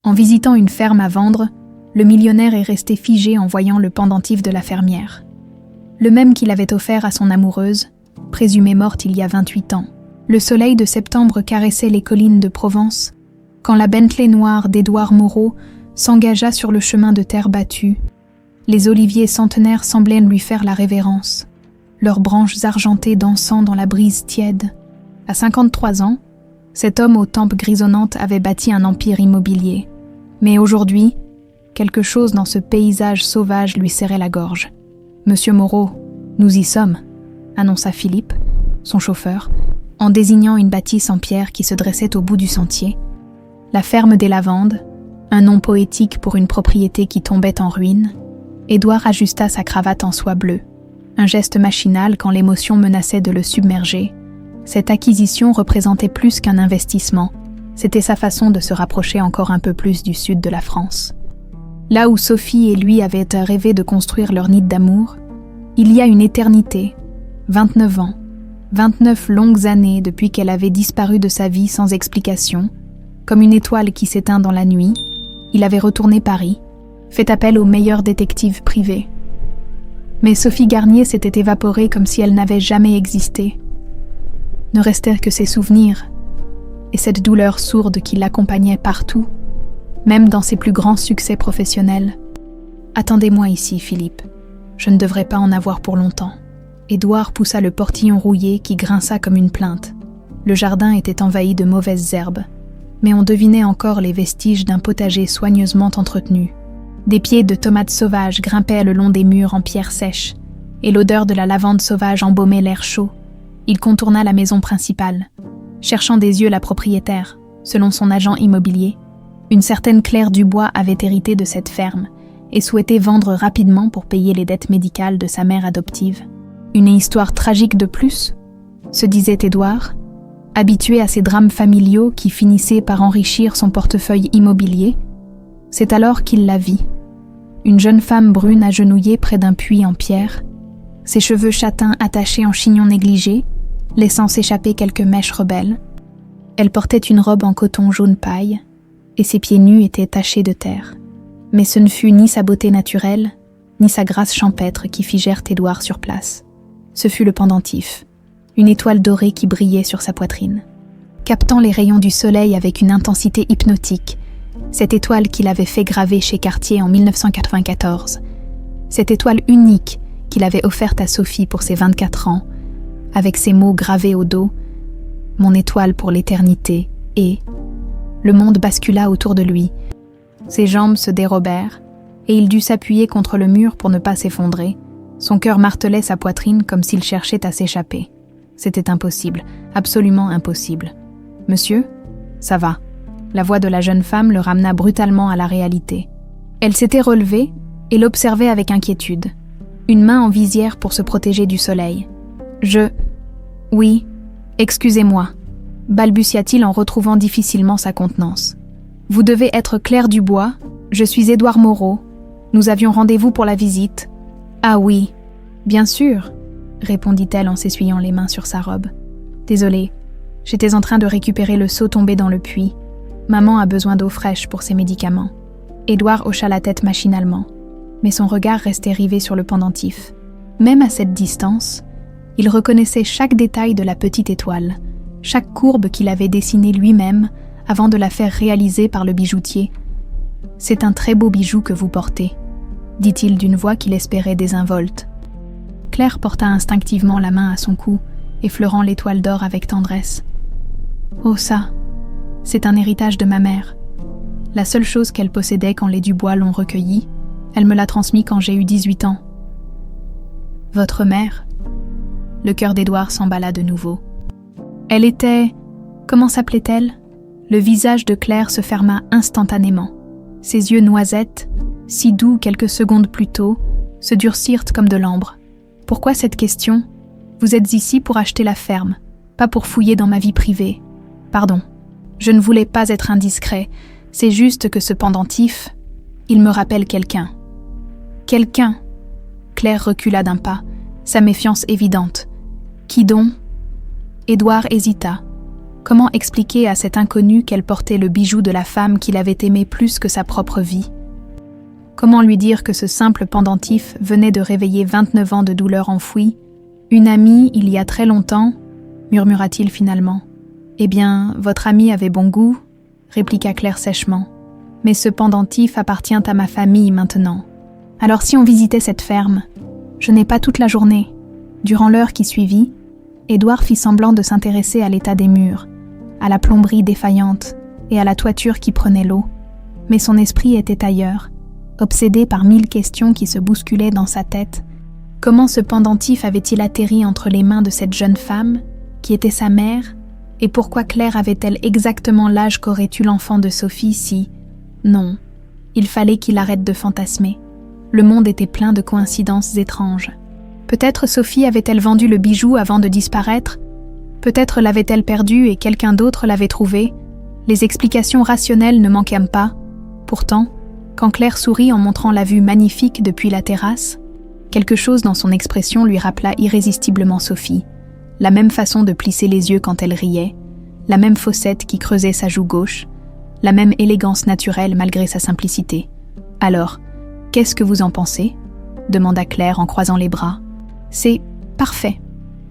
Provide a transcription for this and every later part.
En visitant une ferme à vendre, le millionnaire est resté figé en voyant le pendentif de la fermière. Le même qu'il avait offert à son amoureuse, présumée morte il y a 28 ans. Le soleil de septembre caressait les collines de Provence, quand la Bentley noire d'Édouard Moreau s'engagea sur le chemin de terre battue. Les oliviers centenaires semblaient lui faire la révérence, leurs branches argentées dansant dans la brise tiède. À 53 ans, cet homme aux tempes grisonnantes avait bâti un empire immobilier. Mais aujourd'hui, quelque chose dans ce paysage sauvage lui serrait la gorge. « Monsieur Moreau, nous y sommes », annonça Philippe, son chauffeur, en désignant une bâtisse en pierre qui se dressait au bout du sentier. La ferme des Lavandes, un nom poétique pour une propriété qui tombait en ruine. Édouard ajusta sa cravate en soie bleue, un geste machinal quand l'émotion menaçait de le submerger. Cette acquisition représentait plus qu'un investissement, c'était sa façon de se rapprocher encore un peu plus du sud de la France. Là où Sophie et lui avaient rêvé de construire leur nid d'amour, il y a une éternité, 29 ans, 29 longues années depuis qu'elle avait disparu de sa vie sans explication, comme une étoile qui s'éteint dans la nuit, il avait retourné Paris, fait appel aux meilleurs détectives privés. Mais Sophie Garnier s'était évaporée comme si elle n'avait jamais existé. Ne restèrent que ses souvenirs, et cette douleur sourde qui l'accompagnait partout, même dans ses plus grands succès professionnels. « Attendez-moi ici, Philippe. Je ne devrais pas en avoir pour longtemps. » Édouard poussa le portillon rouillé qui grinça comme une plainte. Le jardin était envahi de mauvaises herbes, mais on devinait encore les vestiges d'un potager soigneusement entretenu. Des pieds de tomates sauvages grimpaient le long des murs en pierre sèche, et l'odeur de la lavande sauvage embaumait l'air chaud. Il contourna la maison principale, cherchant des yeux la propriétaire, selon son agent immobilier. Une certaine Claire Dubois avait hérité de cette ferme et souhaitait vendre rapidement pour payer les dettes médicales de sa mère adoptive. Une histoire tragique de plus, se disait Édouard, habitué à ces drames familiaux qui finissaient par enrichir son portefeuille immobilier. C'est alors qu'il la vit. Une jeune femme brune agenouillée près d'un puits en pierre, ses cheveux châtains attachés en chignon négligé, laissant s'échapper quelques mèches rebelles. Elle portait une robe en coton jaune paille, et ses pieds nus étaient tachés de terre. Mais ce ne fut ni sa beauté naturelle, ni sa grâce champêtre qui figèrent Édouard sur place. Ce fut le pendentif, une étoile dorée qui brillait sur sa poitrine. Captant les rayons du soleil avec une intensité hypnotique, cette étoile qu'il avait fait graver chez Cartier en 1994, cette étoile unique qu'il avait offerte à Sophie pour ses 24 ans, avec ces mots gravés au dos, « Mon étoile pour l'éternité » et le monde bascula autour de lui. Ses jambes se dérobèrent et il dut s'appuyer contre le mur pour ne pas s'effondrer. Son cœur martelait sa poitrine comme s'il cherchait à s'échapper. C'était impossible, absolument impossible. « Monsieur, ça va ?» La voix de la jeune femme le ramena brutalement à la réalité. Elle s'était relevée et l'observait avec inquiétude, une main en visière pour se protéger du soleil. « Oui, excusez-moi », balbutia-t-il en retrouvant difficilement sa contenance. « Vous devez être Claire Dubois, je suis Édouard Moreau. Nous avions rendez-vous pour la visite. »« Ah oui, bien sûr », répondit-elle en s'essuyant les mains sur sa robe. « Désolée, j'étais en train de récupérer le seau tombé dans le puits. Maman a besoin d'eau fraîche pour ses médicaments. » Édouard hocha la tête machinalement, mais son regard restait rivé sur le pendentif. Même à cette distance, il reconnaissait chaque détail de la petite étoile, chaque courbe qu'il avait dessinée lui-même avant de la faire réaliser par le bijoutier. « C'est un très beau bijou que vous portez », dit-il d'une voix qu'il espérait désinvolte. Claire porta instinctivement la main à son cou, effleurant l'étoile d'or avec tendresse. « Oh ça, c'est un héritage de ma mère. La seule chose qu'elle possédait quand les Dubois l'ont recueillie, elle me l'a transmis quand j'ai eu 18 ans. »« Votre mère ?» Le cœur d'Édouard s'emballa de nouveau. Elle était... Comment s'appelait-elle ? Le visage de Claire se ferma instantanément. Ses yeux noisettes, si doux quelques secondes plus tôt, se durcirent comme de l'ambre. Pourquoi cette question ? Vous êtes ici pour acheter la ferme, pas pour fouiller dans ma vie privée. Pardon, je ne voulais pas être indiscret, c'est juste que ce pendentif, il me rappelle quelqu'un. Quelqu'un ? Claire recula d'un pas, sa méfiance évidente. Qui donc ? Édouard hésita. Comment expliquer à cet inconnu qu'elle portait le bijou de la femme qu'il avait aimée plus que sa propre vie? Comment lui dire que ce simple pendentif venait de réveiller 29 ans de douleur enfouie? Une amie, il y a très longtemps, murmura-t-il finalement. Eh bien, votre amie avait bon goût, répliqua Claire sèchement. Mais ce pendentif appartient à ma famille maintenant. Alors si on visitait cette ferme, je n'ai pas toute la journée. Durant l'heure qui suivit, Édouard fit semblant de s'intéresser à l'état des murs, à la plomberie défaillante et à la toiture qui prenait l'eau. Mais son esprit était ailleurs, obsédé par 1000 questions qui se bousculaient dans sa tête. Comment ce pendentif avait-il atterri entre les mains de cette jeune femme, qui était sa mère, et pourquoi Claire avait-elle exactement l'âge qu'aurait eu l'enfant de Sophie si... Non, il fallait qu'il arrête de fantasmer. Le monde était plein de coïncidences étranges. Peut-être Sophie avait-elle vendu le bijou avant de disparaître? Peut-être l'avait-elle perdu et quelqu'un d'autre l'avait trouvé? Les explications rationnelles ne manquaient pas. Pourtant, quand Claire sourit en montrant la vue magnifique depuis la terrasse, quelque chose dans son expression lui rappela irrésistiblement Sophie. La même façon de plisser les yeux quand elle riait, la même fossette qui creusait sa joue gauche, la même élégance naturelle malgré sa simplicité. Alors, qu'est-ce que vous en pensez? Demanda Claire en croisant les bras. C'est parfait,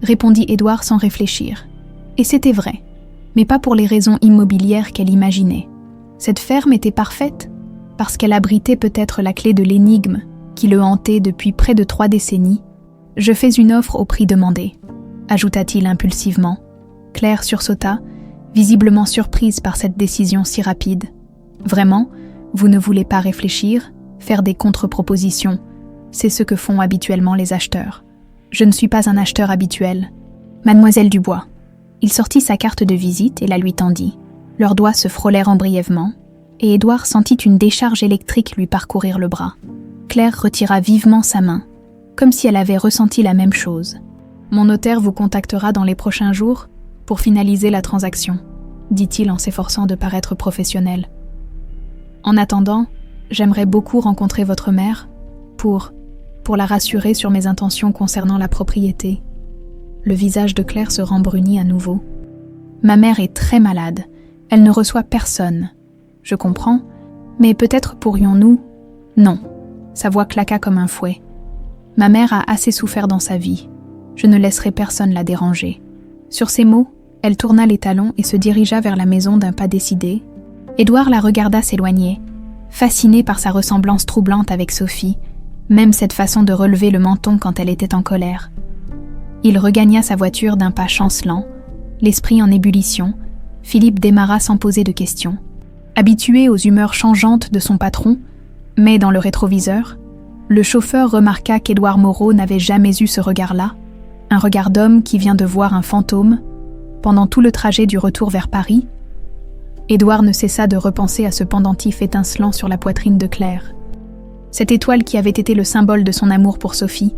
répondit Édouard sans réfléchir. Et c'était vrai, mais pas pour les raisons immobilières qu'elle imaginait. Cette ferme était parfaite parce qu'elle abritait peut-être la clé de l'énigme qui le hantait depuis près de 3 décennies. Je fais une offre au prix demandé, ajouta-t-il impulsivement. Claire sursauta, visiblement surprise par cette décision si rapide. Vraiment, vous ne voulez pas réfléchir, faire des contre-propositions. C'est ce que font habituellement les acheteurs. Je ne suis pas un acheteur habituel. Mademoiselle Dubois. Il sortit sa carte de visite et la lui tendit. Leurs doigts se frôlèrent brièvement, et Édouard sentit une décharge électrique lui parcourir le bras. Claire retira vivement sa main, comme si elle avait ressenti la même chose. Mon notaire vous contactera dans les prochains jours pour finaliser la transaction, dit-il en s'efforçant de paraître professionnel. En attendant, j'aimerais beaucoup rencontrer votre mère pour la rassurer sur mes intentions concernant la propriété. Le visage de Claire se rembrunit à nouveau. Ma mère est très malade, elle ne reçoit personne. Je comprends, mais peut-être pourrions-nous... Non, sa voix claqua comme un fouet. Ma mère a assez souffert dans sa vie. Je ne laisserai personne la déranger. Sur ces mots, elle tourna les talons et se dirigea vers la maison d'un pas décidé. Édouard la regarda s'éloigner, fasciné par sa ressemblance troublante avec Sophie, même cette façon de relever le menton quand elle était en colère. Il regagna sa voiture d'un pas chancelant, l'esprit en ébullition. Philippe démarra sans poser de questions. Habitué aux humeurs changeantes de son patron, mais dans le rétroviseur, le chauffeur remarqua qu'Édouard Moreau n'avait jamais eu ce regard-là, un regard d'homme qui vient de voir un fantôme. Pendant tout le trajet du retour vers Paris, Édouard ne cessa de repenser à ce pendentif étincelant sur la poitrine de Claire. Cette étoile qui avait été le symbole de son amour pour Sophie,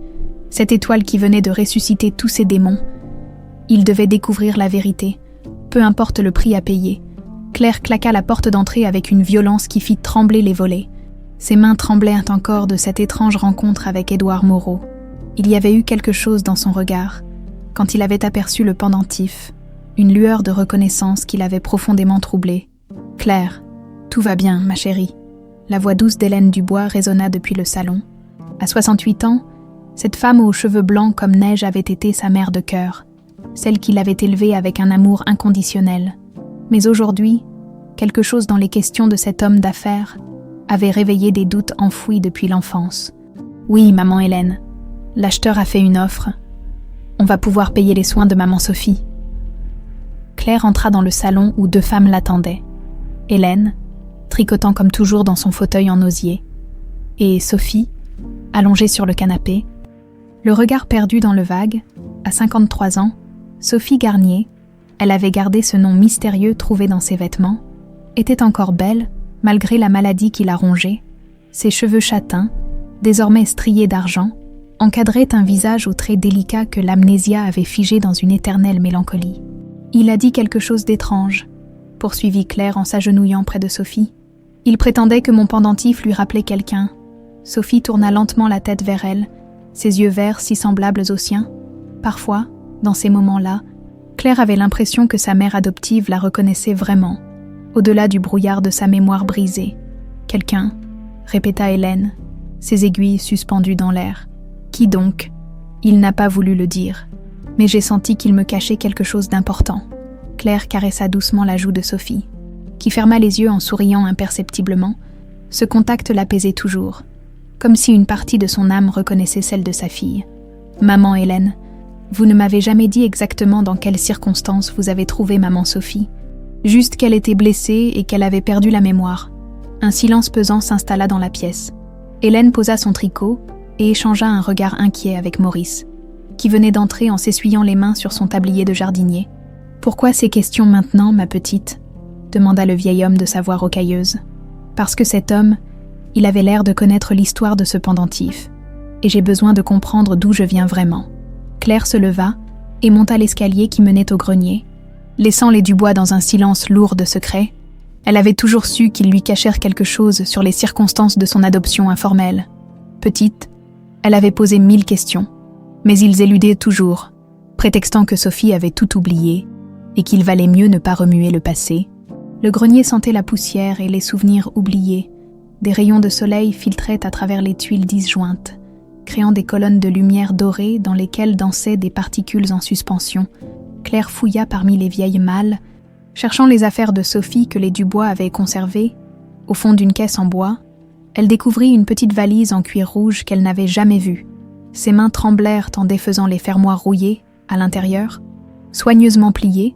cette étoile qui venait de ressusciter tous ses démons. Il devait découvrir la vérité, peu importe le prix à payer. Claire claqua la porte d'entrée avec une violence qui fit trembler les volets. Ses mains tremblaient encore de cette étrange rencontre avec Édouard Moreau. Il y avait eu quelque chose dans son regard, quand il avait aperçu le pendentif, une lueur de reconnaissance qui l'avait profondément troublé. « Claire, tout va bien, ma chérie. » La voix douce d'Hélène Dubois résonna depuis le salon. À 68 ans, cette femme aux cheveux blancs comme neige avait été sa mère de cœur, celle qui l'avait élevée avec un amour inconditionnel. Mais aujourd'hui, quelque chose dans les questions de cet homme d'affaires avait réveillé des doutes enfouis depuis l'enfance. « Oui, maman Hélène, l'acheteur a fait une offre. On va pouvoir payer les soins de maman Sophie. » Claire entra dans le salon où 2 femmes l'attendaient. Hélène, tricotant comme toujours dans son fauteuil en osier, et Sophie, allongée sur le canapé, le regard perdu dans le vague. À 53 ans, Sophie Garnier, elle avait gardé ce nom mystérieux trouvé dans ses vêtements, était encore belle malgré la maladie qui la rongeait. Ses cheveux châtains, désormais striés d'argent, encadraient un visage aux traits délicats que l'amnésia avait figé dans une éternelle mélancolie. « Il a dit quelque chose d'étrange », poursuivit Claire en s'agenouillant près de Sophie. « Il prétendait que mon pendentif lui rappelait quelqu'un. » Sophie tourna lentement la tête vers elle, ses yeux verts si semblables aux siens. Parfois, dans ces moments-là, Claire avait l'impression que sa mère adoptive la reconnaissait vraiment, au-delà du brouillard de sa mémoire brisée. « Quelqu'un » répéta Hélène, ses aiguilles suspendues dans l'air. « Qui donc ?» Il n'a pas voulu le dire, mais j'ai senti qu'il me cachait quelque chose d'important. Claire caressa doucement la joue de Sophie, qui ferma les yeux en souriant imperceptiblement. Ce contact l'apaisait toujours, comme si une partie de son âme reconnaissait celle de sa fille. « Maman Hélène, vous ne m'avez jamais dit exactement dans quelles circonstances vous avez trouvé maman Sophie. Juste qu'elle était blessée et qu'elle avait perdu la mémoire. » Un silence pesant s'installa dans la pièce. Hélène posa son tricot et échangea un regard inquiet avec Maurice, qui venait d'entrer en s'essuyant les mains sur son tablier de jardinier. « Pourquoi ces questions maintenant, ma petite ?» demanda le vieil homme de sa voix rocailleuse. « Parce que cet homme, il avait l'air de connaître l'histoire de ce pendentif, et j'ai besoin de comprendre d'où je viens vraiment. » Claire se leva et monta l'escalier qui menait au grenier, laissant les Dubois dans un silence lourd de secret. Elle avait toujours su qu'ils lui cachèrent quelque chose sur les circonstances de son adoption informelle. Petite, elle avait posé 1000 questions, mais ils éludaient toujours, prétextant que Sophie avait tout oublié et qu'il valait mieux ne pas remuer le passé. Le grenier sentait la poussière et les souvenirs oubliés. Des rayons de soleil filtraient à travers les tuiles disjointes, créant des colonnes de lumière dorée dans lesquelles dansaient des particules en suspension. Claire fouilla parmi les vieilles malles, cherchant les affaires de Sophie que les Dubois avaient conservées. Au fond d'une caisse en bois, elle découvrit une petite valise en cuir rouge qu'elle n'avait jamais vue. Ses mains tremblèrent en défaisant les fermoirs rouillés. À l'intérieur, soigneusement pliés,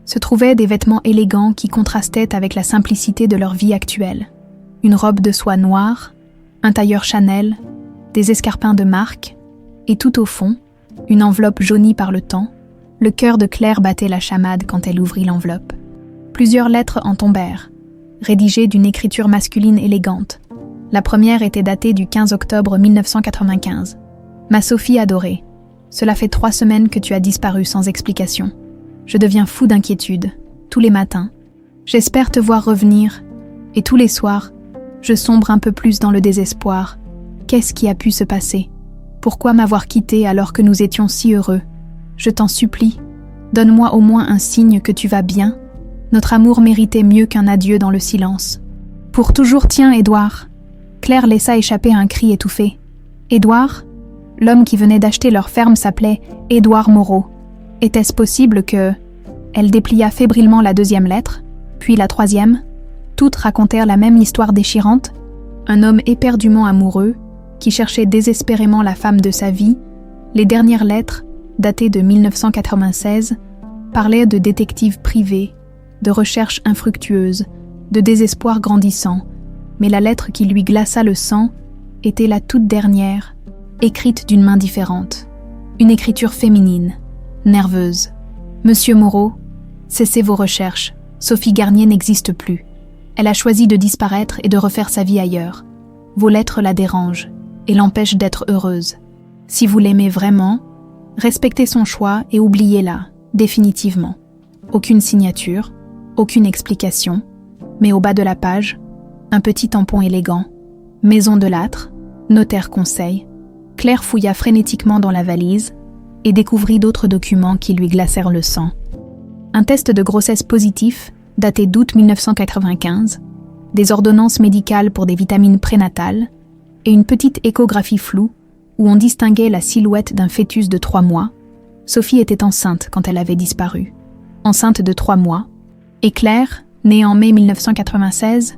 se trouvaient des vêtements élégants qui contrastaient avec la simplicité de leur vie actuelle. Une robe de soie noire, un tailleur Chanel, des escarpins de marque, et tout au fond, une enveloppe jaunie par le temps. Le cœur de Claire battait la chamade quand elle ouvrit l'enveloppe. Plusieurs lettres en tombèrent, rédigées d'une écriture masculine élégante. La première était datée du 15 octobre 1995. « Ma Sophie adorée, cela fait 3 semaines que tu as disparu sans explication. Je deviens fou d'inquiétude, tous les matins. J'espère te voir revenir, et tous les soirs, je sombre un peu plus dans le désespoir. Qu'est-ce qui a pu se passer? Pourquoi m'avoir quitté alors que nous étions si heureux? Je t'en supplie, donne-moi au moins un signe que tu vas bien. Notre amour méritait mieux qu'un adieu dans le silence. Pour toujours, tiens, Édouard. » Claire laissa échapper un cri étouffé. « Édouard ?» L'homme qui venait d'acheter leur ferme s'appelait Édouard Moreau. Était-ce possible que... Elle déplia fébrilement la 2e lettre, puis la 3e. Toutes racontèrent la même histoire déchirante. Un homme éperdument amoureux, qui cherchait désespérément la femme de sa vie. Les dernières lettres, datées de 1996, parlaient de détectives privés, de recherches infructueuses, de désespoir grandissant. Mais la lettre qui lui glaça le sang était la toute dernière, écrite d'une main différente. Une écriture féminine, nerveuse. « Monsieur Moreau, cessez vos recherches. Sophie Garnier n'existe plus. Elle a choisi de disparaître et de refaire sa vie ailleurs. Vos lettres la dérangent et l'empêchent d'être heureuse. Si vous l'aimez vraiment, respectez son choix et oubliez-la, définitivement. Aucune signature, aucune explication, mais au bas de la page, un petit tampon élégant. Maison de Lattre, notaire conseil. » Claire fouilla frénétiquement dans la valise et découvrit d'autres documents qui lui glacèrent le sang. Un test de grossesse positif, daté d'août 1995, des ordonnances médicales pour des vitamines prénatales et une petite échographie floue où on distinguait la silhouette d'un fœtus de 3 mois. Sophie était enceinte quand elle avait disparu. Enceinte de 3 mois. Et Claire, née en mai 1996,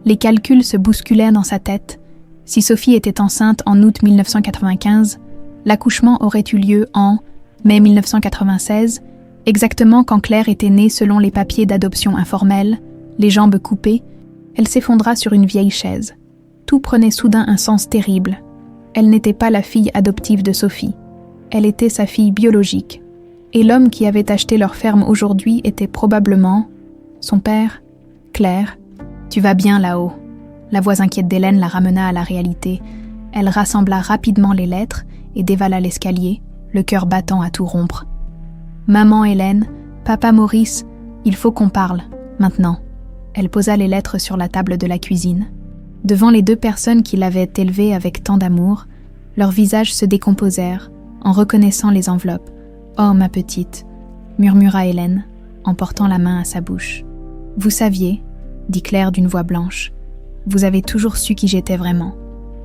les calculs se bousculaient dans sa tête. Si Sophie était enceinte en août 1995, l'accouchement aurait eu lieu en mai 1996, exactement quand Claire était née selon les papiers d'adoption informels, les jambes coupées. Elle s'effondra sur une vieille chaise. Tout prenait soudain un sens terrible. Elle n'était pas la fille adoptive de Sophie. Elle était sa fille biologique. Et l'homme qui avait acheté leur ferme aujourd'hui était probablement son père. « Claire, tu vas bien là-haut ?» La voix inquiète d'Hélène la ramena à la réalité. Elle rassembla rapidement les lettres et dévala l'escalier, le cœur battant à tout rompre. « Maman Hélène, papa Maurice, il faut qu'on parle, maintenant. » Elle posa les lettres sur la table de la cuisine. Devant les 2 personnes qui l'avaient élevée avec tant d'amour, leurs visages se décomposèrent en reconnaissant les enveloppes. « Oh, ma petite, murmura Hélène, en portant la main à sa bouche. Vous saviez, dit Claire d'une voix blanche. Vous avez toujours su qui j'étais vraiment.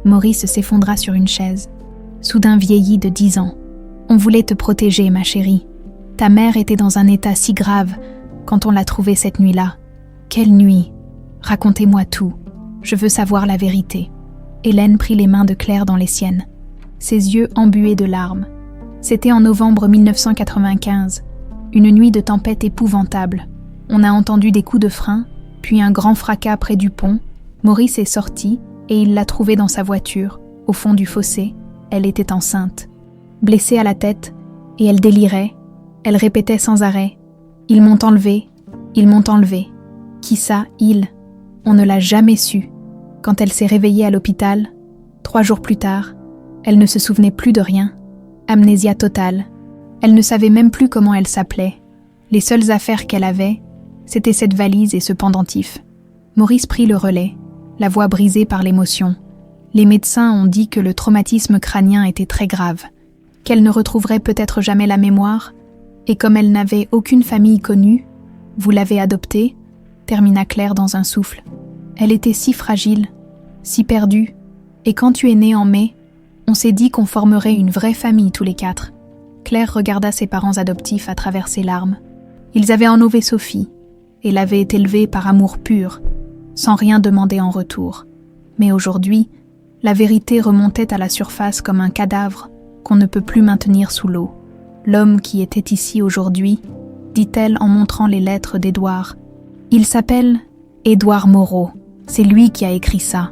Maurice s'effondra sur une chaise, soudain vieilli de 10 ans. On voulait te protéger, ma chérie. Ta mère était dans un état si grave quand on l'a trouvée cette nuit-là. Quelle nuit? Racontez-moi tout. Je veux savoir la vérité. Hélène prit les mains de Claire dans les siennes, ses yeux embués de larmes. C'était en novembre 1995, une nuit de tempête épouvantable. On a entendu des coups de frein, puis un grand fracas près du pont. Maurice est sorti et il l'a trouvée dans sa voiture, au fond du fossé. Elle était enceinte, blessée à la tête, et elle délirait. Elle répétait sans arrêt « Ils m'ont enlevée, ils m'ont enlevée. » Qui ça, ils? On ne l'a jamais su. Quand elle s'est réveillée à l'hôpital, 3 jours plus tard, elle ne se souvenait plus de rien. Amnésia totale. Elle ne savait même plus comment elle s'appelait. Les seules affaires qu'elle avait, c'était cette valise et ce pendentif. Maurice prit le relais, la voix brisée par l'émotion. Les médecins ont dit que le traumatisme crânien était très grave, qu'elle ne retrouverait peut-être jamais la mémoire, et comme elle n'avait aucune famille connue, vous l'avez adoptée, termina Claire dans un souffle. Elle était si fragile, si perdue, et quand tu es née en mai, on s'est dit qu'on formerait une vraie famille tous les 4. Claire regarda ses parents adoptifs à travers ses larmes. Ils avaient enlevé Sophie, et l'avaient élevée par amour pur, sans rien demander en retour. Mais aujourd'hui, la vérité remontait à la surface comme un cadavre qu'on ne peut plus maintenir sous l'eau. L'homme qui était ici aujourd'hui, dit-elle en montrant les lettres d'Édouard. Il s'appelle Édouard Moreau. C'est lui qui a écrit ça.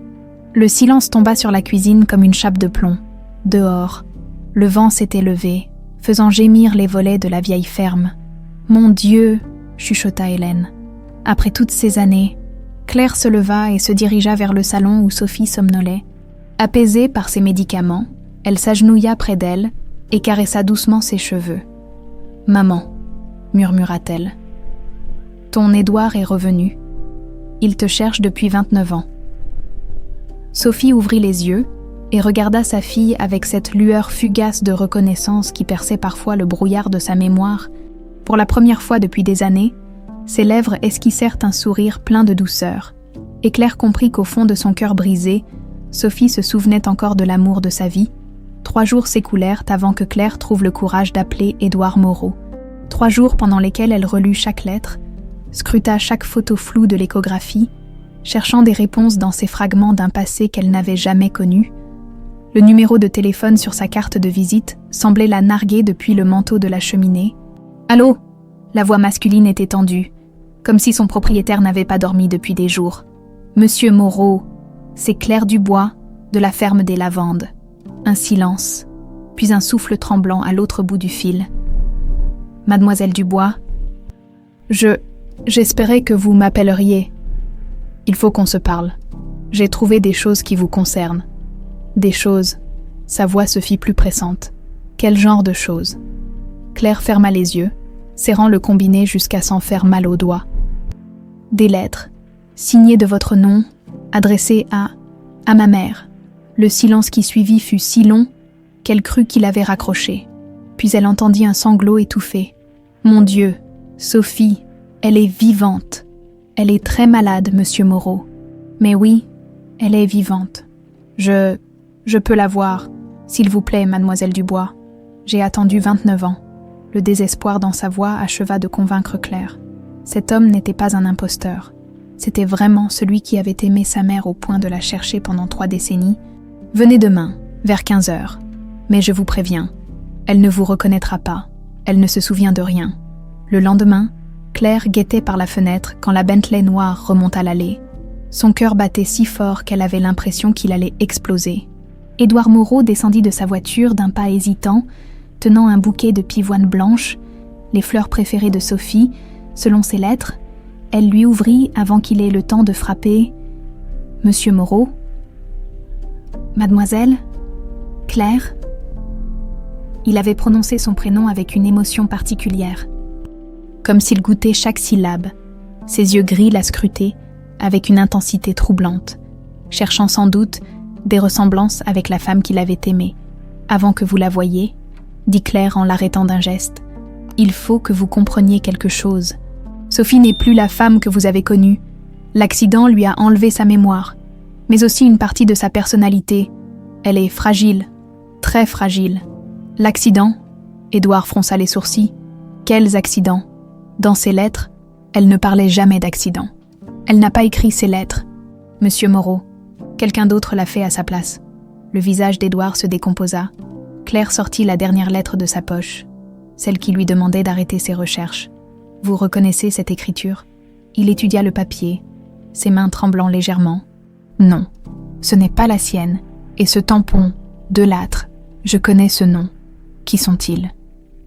Le silence tomba sur la cuisine comme une chape de plomb. Dehors, le vent s'était levé, faisant gémir les volets de la vieille ferme. « Mon Dieu !» chuchota Hélène. Après toutes ces années, Claire se leva et se dirigea vers le salon où Sophie somnolait. Apaisée par ses médicaments, elle s'agenouilla près d'elle et caressa doucement ses cheveux. « Maman !» murmura-t-elle. « Ton Édouard est revenu. Il te cherche depuis 29 ans. » Sophie ouvrit les yeux et regarda sa fille avec cette lueur fugace de reconnaissance qui perçait parfois le brouillard de sa mémoire. Pour la première fois depuis des années, ses lèvres esquissèrent un sourire plein de douceur, et Claire comprit qu'au fond de son cœur brisé, Sophie se souvenait encore de l'amour de sa vie. 3 jours s'écoulèrent avant que Claire trouve le courage d'appeler Édouard Moreau. 3 jours pendant lesquels elle relut chaque lettre, scruta chaque photo floue de l'échographie, cherchant des réponses dans ces fragments d'un passé qu'elle n'avait jamais connu. Le numéro de téléphone sur sa carte de visite semblait la narguer depuis le manteau de la cheminée. « Allô ?» La voix masculine était tendue, comme si son propriétaire n'avait pas dormi depuis des jours. « Monsieur Moreau, c'est Claire Dubois, de la ferme des Lavandes. » Un silence, puis un souffle tremblant à l'autre bout du fil. « Mademoiselle Dubois, j'espérais que vous m'appelleriez. Il faut qu'on se parle. J'ai trouvé des choses qui vous concernent. Des choses. » Sa voix se fit plus pressante. « Quel genre de choses ?» Claire ferma les yeux, serrant le combiné jusqu'à s'en faire mal aux doigts. « Des lettres, signées de votre nom, adressées à ma mère. » Le silence qui suivit fut si long qu'elle crut qu'il avait raccroché. Puis elle entendit un sanglot étouffé. « Mon Dieu, Sophie, elle est vivante. Elle est très malade, monsieur Moreau. Mais oui, elle est vivante. Je peux la voir, s'il vous plaît, mademoiselle Dubois. J'ai attendu 29 ans. » Le désespoir dans sa voix acheva de convaincre Claire. Cet homme n'était pas un imposteur. C'était vraiment celui qui avait aimé sa mère au point de la chercher pendant 3 décennies. « Venez demain, vers 15 heures. Mais je vous préviens, elle ne vous reconnaîtra pas. Elle ne se souvient de rien. » Le lendemain, Claire guettait par la fenêtre quand la Bentley noire remonta l'allée. Son cœur battait si fort qu'elle avait l'impression qu'il allait exploser. Édouard Moreau descendit de sa voiture d'un pas hésitant, tenant un bouquet de pivoine blanche, les fleurs préférées de Sophie, selon ses lettres. Elle lui ouvrit avant qu'il ait le temps de frapper. « Monsieur Moreau ?»« Mademoiselle ? Claire ?» Il avait prononcé son prénom avec une émotion particulière, comme s'il goûtait chaque syllabe. Ses yeux gris la scrutaient avec une intensité troublante, cherchant sans doute des ressemblances avec la femme qu'il avait aimée. « Avant que vous la voyiez ?» dit Claire en l'arrêtant d'un geste. Il faut que vous compreniez quelque chose. Sophie n'est plus la femme que vous avez connue. L'accident lui a enlevé sa mémoire, mais aussi une partie de sa personnalité. Elle est fragile, très fragile. L'accident? Édouard fronça les sourcils. Quels accidents? Dans ses lettres, elle ne parlait jamais d'accident. Elle n'a pas écrit ces lettres. Monsieur Moreau, quelqu'un d'autre l'a fait à sa place. Le visage d'Édouard se décomposa. Claire sortit la dernière lettre de sa poche, celle qui lui demandait d'arrêter ses recherches. Vous reconnaissez cette écriture? Il étudia le papier, ses mains tremblant légèrement. Non, ce n'est pas la sienne. Et ce tampon, Delattre, je connais ce nom. Qui sont-ils?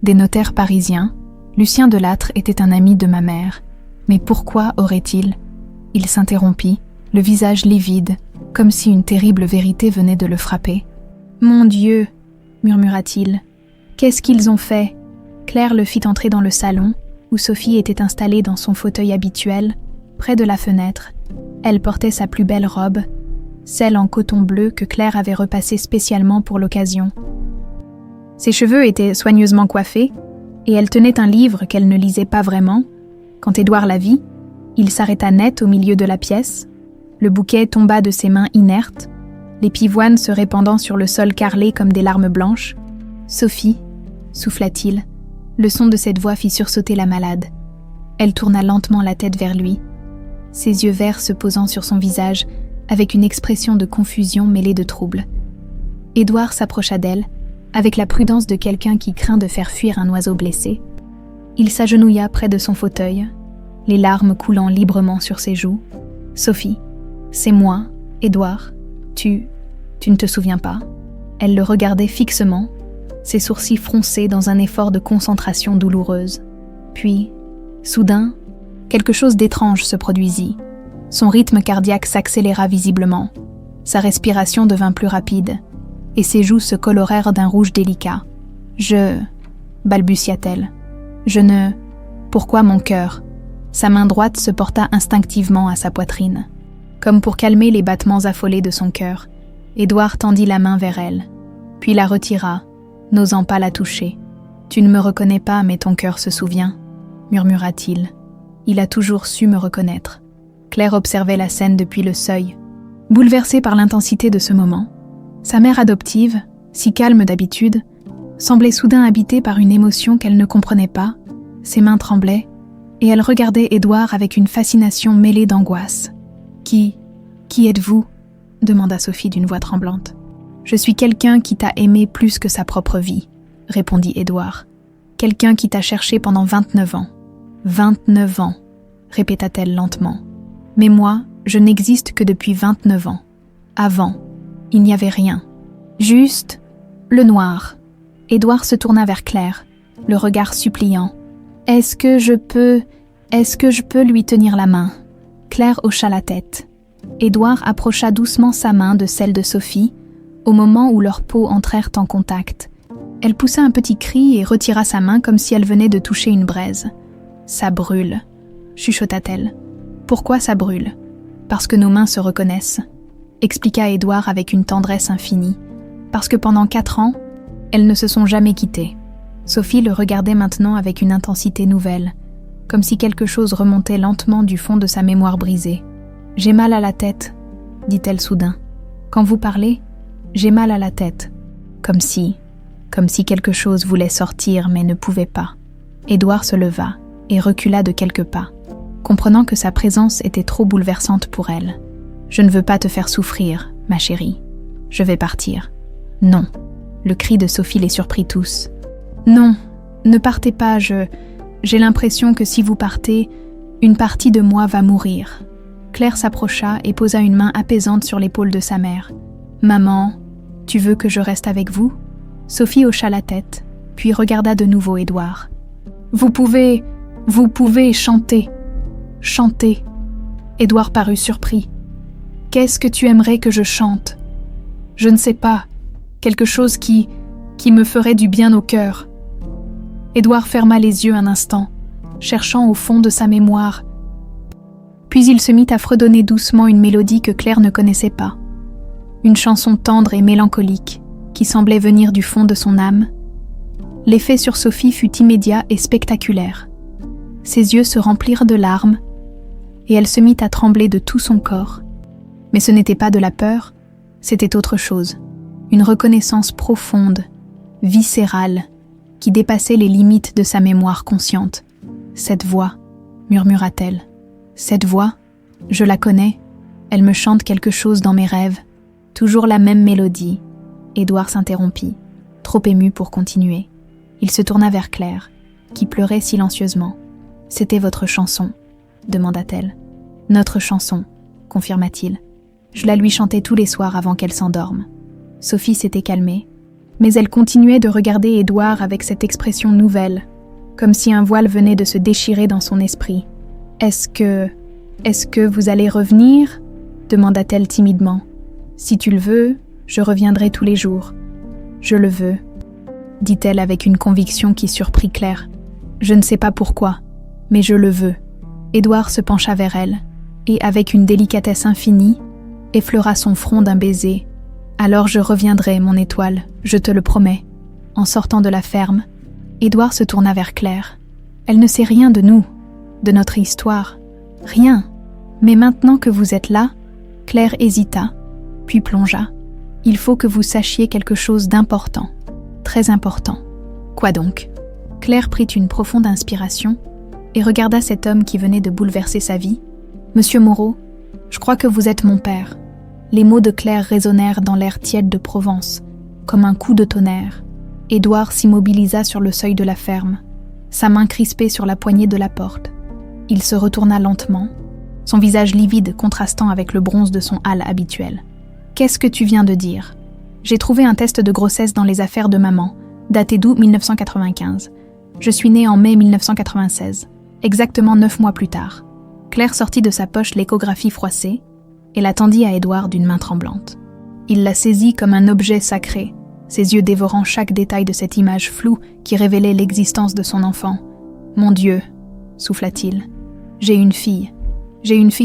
Des notaires parisiens. Lucien Delattre était un ami de ma mère. Mais pourquoi aurait-il? Il s'interrompit, le visage livide, comme si une terrible vérité venait de le frapper. Mon Dieu, murmura-t-il. Qu'est-ce qu'ils ont fait? Claire le fit entrer dans le salon, où Sophie était installée dans son fauteuil habituel, près de la fenêtre. Elle portait sa plus belle robe, celle en coton bleu que Claire avait repassée spécialement pour l'occasion. Ses cheveux étaient soigneusement coiffés, et elle tenait un livre qu'elle ne lisait pas vraiment. Quand Édouard la vit, il s'arrêta net au milieu de la pièce. Le bouquet tomba de ses mains inertes, les pivoines se répandant sur le sol carrelé comme des larmes blanches. « Sophie » souffla-t-il. Le son de cette voix fit sursauter la malade. Elle tourna lentement la tête vers lui, ses yeux verts se posant sur son visage avec une expression de confusion mêlée de trouble. Édouard s'approcha d'elle, avec la prudence de quelqu'un qui craint de faire fuir un oiseau blessé. Il s'agenouilla près de son fauteuil, les larmes coulant librement sur ses joues. « Sophie, c'est moi, Édouard. Tu ne te souviens pas ?» Elle le regardait fixement, ses sourcils froncés dans un effort de concentration douloureuse. Puis, soudain, quelque chose d'étrange se produisit. Son rythme cardiaque s'accéléra visiblement. Sa respiration devint plus rapide, et ses joues se colorèrent d'un rouge délicat. « balbutia-t-elle. « Pourquoi mon cœur ?» Sa main droite se porta instinctivement à sa poitrine. Comme pour calmer les battements affolés de son cœur, Édouard tendit la main vers elle, puis la retira, n'osant pas la toucher. « Tu ne me reconnais pas, mais ton cœur se souvient, » murmura-t-il. Il a toujours su me reconnaître. Claire observait la scène depuis le seuil. Bouleversée par l'intensité de ce moment, sa mère adoptive, si calme d'habitude, semblait soudain habitée par une émotion qu'elle ne comprenait pas. Ses mains tremblaient, et elle regardait Édouard avec une fascination mêlée d'angoisse. « Qui êtes-vous » demanda Sophie d'une voix tremblante. « Je suis quelqu'un qui t'a aimé plus que sa propre vie » répondit Édouard. « Quelqu'un qui t'a cherché pendant 29 ans. »« 29 ans » répéta-t-elle lentement. « Mais moi, je n'existe que depuis 29 ans. Avant, il n'y avait rien. Juste le noir. » Édouard se tourna vers Claire, le regard suppliant. « Est-ce que je peux lui tenir la main ?» Claire hocha la tête. Édouard approcha doucement sa main de celle de Sophie, au moment où leurs peaux entrèrent en contact. Elle poussa un petit cri et retira sa main comme si elle venait de toucher une braise. « Ça brûle », chuchota-t-elle. « Pourquoi ça brûle ?»« Parce que nos mains se reconnaissent », expliqua Édouard avec une tendresse infinie. « Parce que pendant 4 ans, elles ne se sont jamais quittées. » Sophie le regardait maintenant avec une intensité nouvelle, comme si quelque chose remontait lentement du fond de sa mémoire brisée. « J'ai mal à la tête, » dit-elle soudain. « Quand vous parlez, j'ai mal à la tête. » Comme si quelque chose voulait sortir mais ne pouvait pas. Édouard se leva et recula de quelques pas, comprenant que sa présence était trop bouleversante pour elle. « Je ne veux pas te faire souffrir, ma chérie. Je vais partir. »« Non !» Le cri de Sophie les surprit tous. « Non, ne partez pas, j'ai l'impression que si vous partez, une partie de moi va mourir. » Claire s'approcha et posa une main apaisante sur l'épaule de sa mère. « Maman, tu veux que je reste avec vous ?» Sophie hocha la tête, puis regarda de nouveau Édouard. « Vous pouvez chanter. » Chanter. Édouard parut surpris. « Qu'est-ce que tu aimerais que je chante ?»« Je ne sais pas. Quelque chose qui me ferait du bien au cœur. » Édouard ferma les yeux un instant, cherchant au fond de sa mémoire. Puis il se mit à fredonner doucement une mélodie que Claire ne connaissait pas. Une chanson tendre et mélancolique qui semblait venir du fond de son âme. L'effet sur Sophie fut immédiat et spectaculaire. Ses yeux se remplirent de larmes et elle se mit à trembler de tout son corps. Mais ce n'était pas de la peur, c'était autre chose. Une reconnaissance profonde, viscérale, qui dépassait les limites de sa mémoire consciente. « Cette voix », murmura-t-elle. « Cette voix, je la connais, elle me chante quelque chose dans mes rêves. Toujours la même mélodie. » Édouard s'interrompit, trop ému pour continuer. Il se tourna vers Claire, qui pleurait silencieusement. « C'était votre chanson », demanda-t-elle. « Notre chanson », confirma-t-il. « Je la lui chantais tous les soirs avant qu'elle s'endorme. » Sophie s'était calmée, mais elle continuait de regarder Édouard avec cette expression nouvelle, comme si un voile venait de se déchirer dans son esprit. « Est-ce que vous allez revenir ?» demanda-t-elle timidement. « Si tu le veux, je reviendrai tous les jours. »« Je le veux », dit-elle avec une conviction qui surprit Claire. « Je ne sais pas pourquoi, mais je le veux. » Édouard se pencha vers elle, et avec une délicatesse infinie, effleura son front d'un baiser. « Alors je reviendrai, mon étoile, je te le promets. » En sortant de la ferme, Édouard se tourna vers Claire. « Elle ne sait rien de nous, de notre histoire. Rien. Mais maintenant que vous êtes là, » Claire hésita, puis plongea. « Il faut que vous sachiez quelque chose d'important. Très important. » « Quoi donc ?» Claire prit une profonde inspiration et regarda cet homme qui venait de bouleverser sa vie. « Monsieur Moreau, je crois que vous êtes mon père. » Les mots de Claire résonnèrent dans l'air tiède de Provence, comme un coup de tonnerre. Édouard s'immobilisa sur le seuil de la ferme, sa main crispée sur la poignée de la porte. Il se retourna lentement, son visage livide contrastant avec le bronze de son hâle habituel. « Qu'est-ce que tu viens de dire ? J'ai trouvé un test de grossesse dans les affaires de maman, daté d'août 1995. Je suis née en mai 1996, exactement 9 mois plus tard. » Claire sortit de sa poche l'échographie froissée et la tendit à Édouard d'une main tremblante. Il la saisit comme un objet sacré, ses yeux dévorant chaque détail de cette image floue qui révélait l'existence de son enfant. « Mon Dieu !» souffla-t-il. « J'ai une fille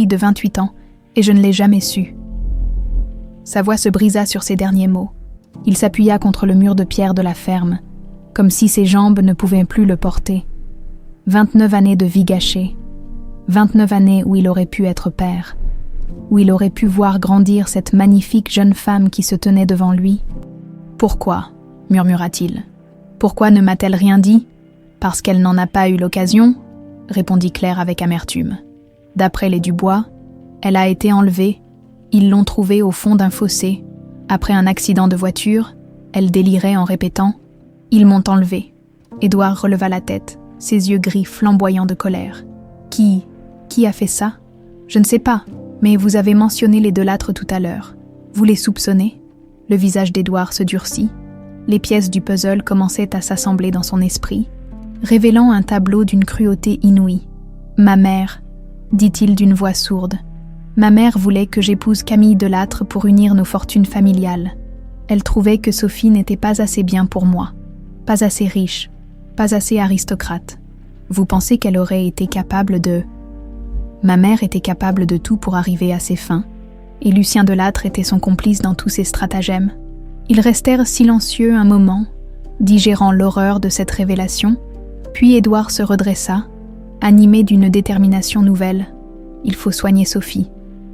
de 28 ans et je ne l'ai jamais su. » Sa voix se brisa sur ces derniers mots. Il s'appuya contre le mur de pierre de la ferme, comme si ses jambes ne pouvaient plus le porter. 29 années de vie gâchée. 29 années où il aurait pu être père, où il aurait pu voir grandir cette magnifique jeune femme qui se tenait devant lui. « Pourquoi ?» murmura-t-il. « Pourquoi ne m'a-t-elle rien dit ? Parce qu'elle n'en a pas eu l'occasion ?» répondit Claire avec amertume. « D'après les Dubois, elle a été enlevée. Ils l'ont trouvée au fond d'un fossé. Après un accident de voiture, elle délirait en répétant « Ils m'ont enlevée ». Édouard releva la tête, ses yeux gris flamboyants de colère. « Qui a fait ça ? Je ne sais pas, mais vous avez mentionné les Delattre tout à l'heure. Vous les soupçonnez ?» Le visage d'Édouard se durcit. Les pièces du puzzle commençaient à s'assembler dans son esprit, révélant un tableau d'une cruauté inouïe. « Ma mère, » dit-il d'une voix sourde. « Ma mère voulait que j'épouse Camille Delattre pour unir nos fortunes familiales. Elle trouvait que Sophie n'était pas assez bien pour moi, pas assez riche, pas assez aristocrate. Vous pensez qu'elle aurait été capable de... » Ma mère était capable de tout pour arriver à ses fins, et Lucien Delattre était son complice dans tous ses stratagèmes. Ils restèrent silencieux un moment, digérant l'horreur de cette révélation, puis Édouard se redressa, animé d'une détermination nouvelle. Il faut soigner Sophie.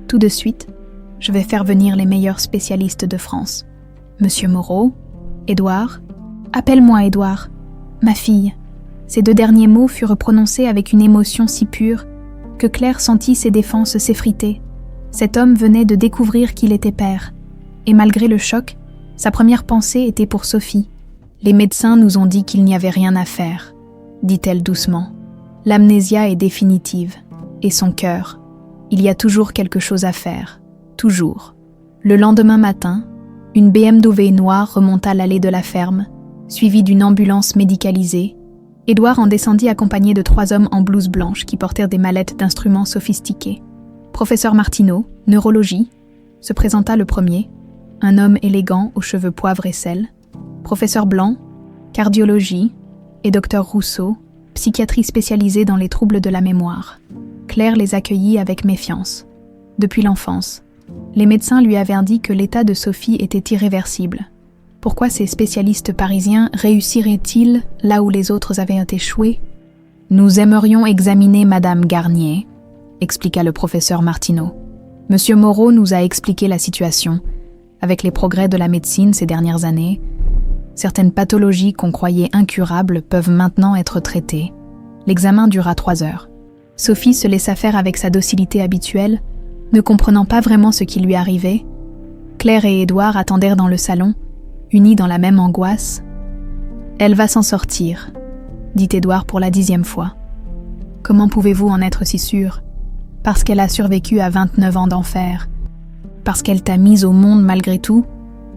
Tout de suite, je vais faire venir les meilleurs spécialistes de France. Monsieur Moreau, Édouard, appelle-moi Édouard, ma fille. Ces 2 derniers mots furent prononcés avec une émotion si pure que Claire sentit ses défenses s'effriter. Cet homme venait de découvrir qu'il était père, et malgré le choc, sa première pensée était pour Sophie. « Les médecins nous ont dit qu'il n'y avait rien à faire », dit-elle doucement. « L'amnésia est définitive, et son cœur. Il y a toujours quelque chose à faire, toujours. » Le lendemain matin, une BMW noire remonta l'allée de la ferme, suivie d'une ambulance médicalisée. Édouard en descendit accompagné de 3 hommes en blouse blanche qui portèrent des mallettes d'instruments sophistiqués. Professeur Martineau, neurologie, se présenta le premier, un homme élégant aux cheveux poivre et sel. Professeur Blanc, cardiologie, et docteur Rousseau, psychiatrie spécialisée dans les troubles de la mémoire. Claire les accueillit avec méfiance. Depuis l'enfance, les médecins lui avaient dit que l'état de Sophie était irréversible. Pourquoi ces spécialistes parisiens réussiraient-ils là où les autres avaient échoué? Nous aimerions examiner Madame Garnier, expliqua le professeur Martineau. Monsieur Moreau nous a expliqué la situation. Avec les progrès de la médecine ces dernières années, certaines pathologies qu'on croyait incurables peuvent maintenant être traitées. L'examen dura 3 heures. Sophie se laissa faire avec sa docilité habituelle, ne comprenant pas vraiment ce qui lui arrivait. Claire et Édouard attendirent dans le salon, unis dans la même angoisse. « Elle va s'en sortir », dit Édouard pour la 10e fois. « Comment pouvez-vous en être si sûr ? Parce qu'elle a survécu à 29 ans d'enfer, parce qu'elle t'a mise au monde malgré tout,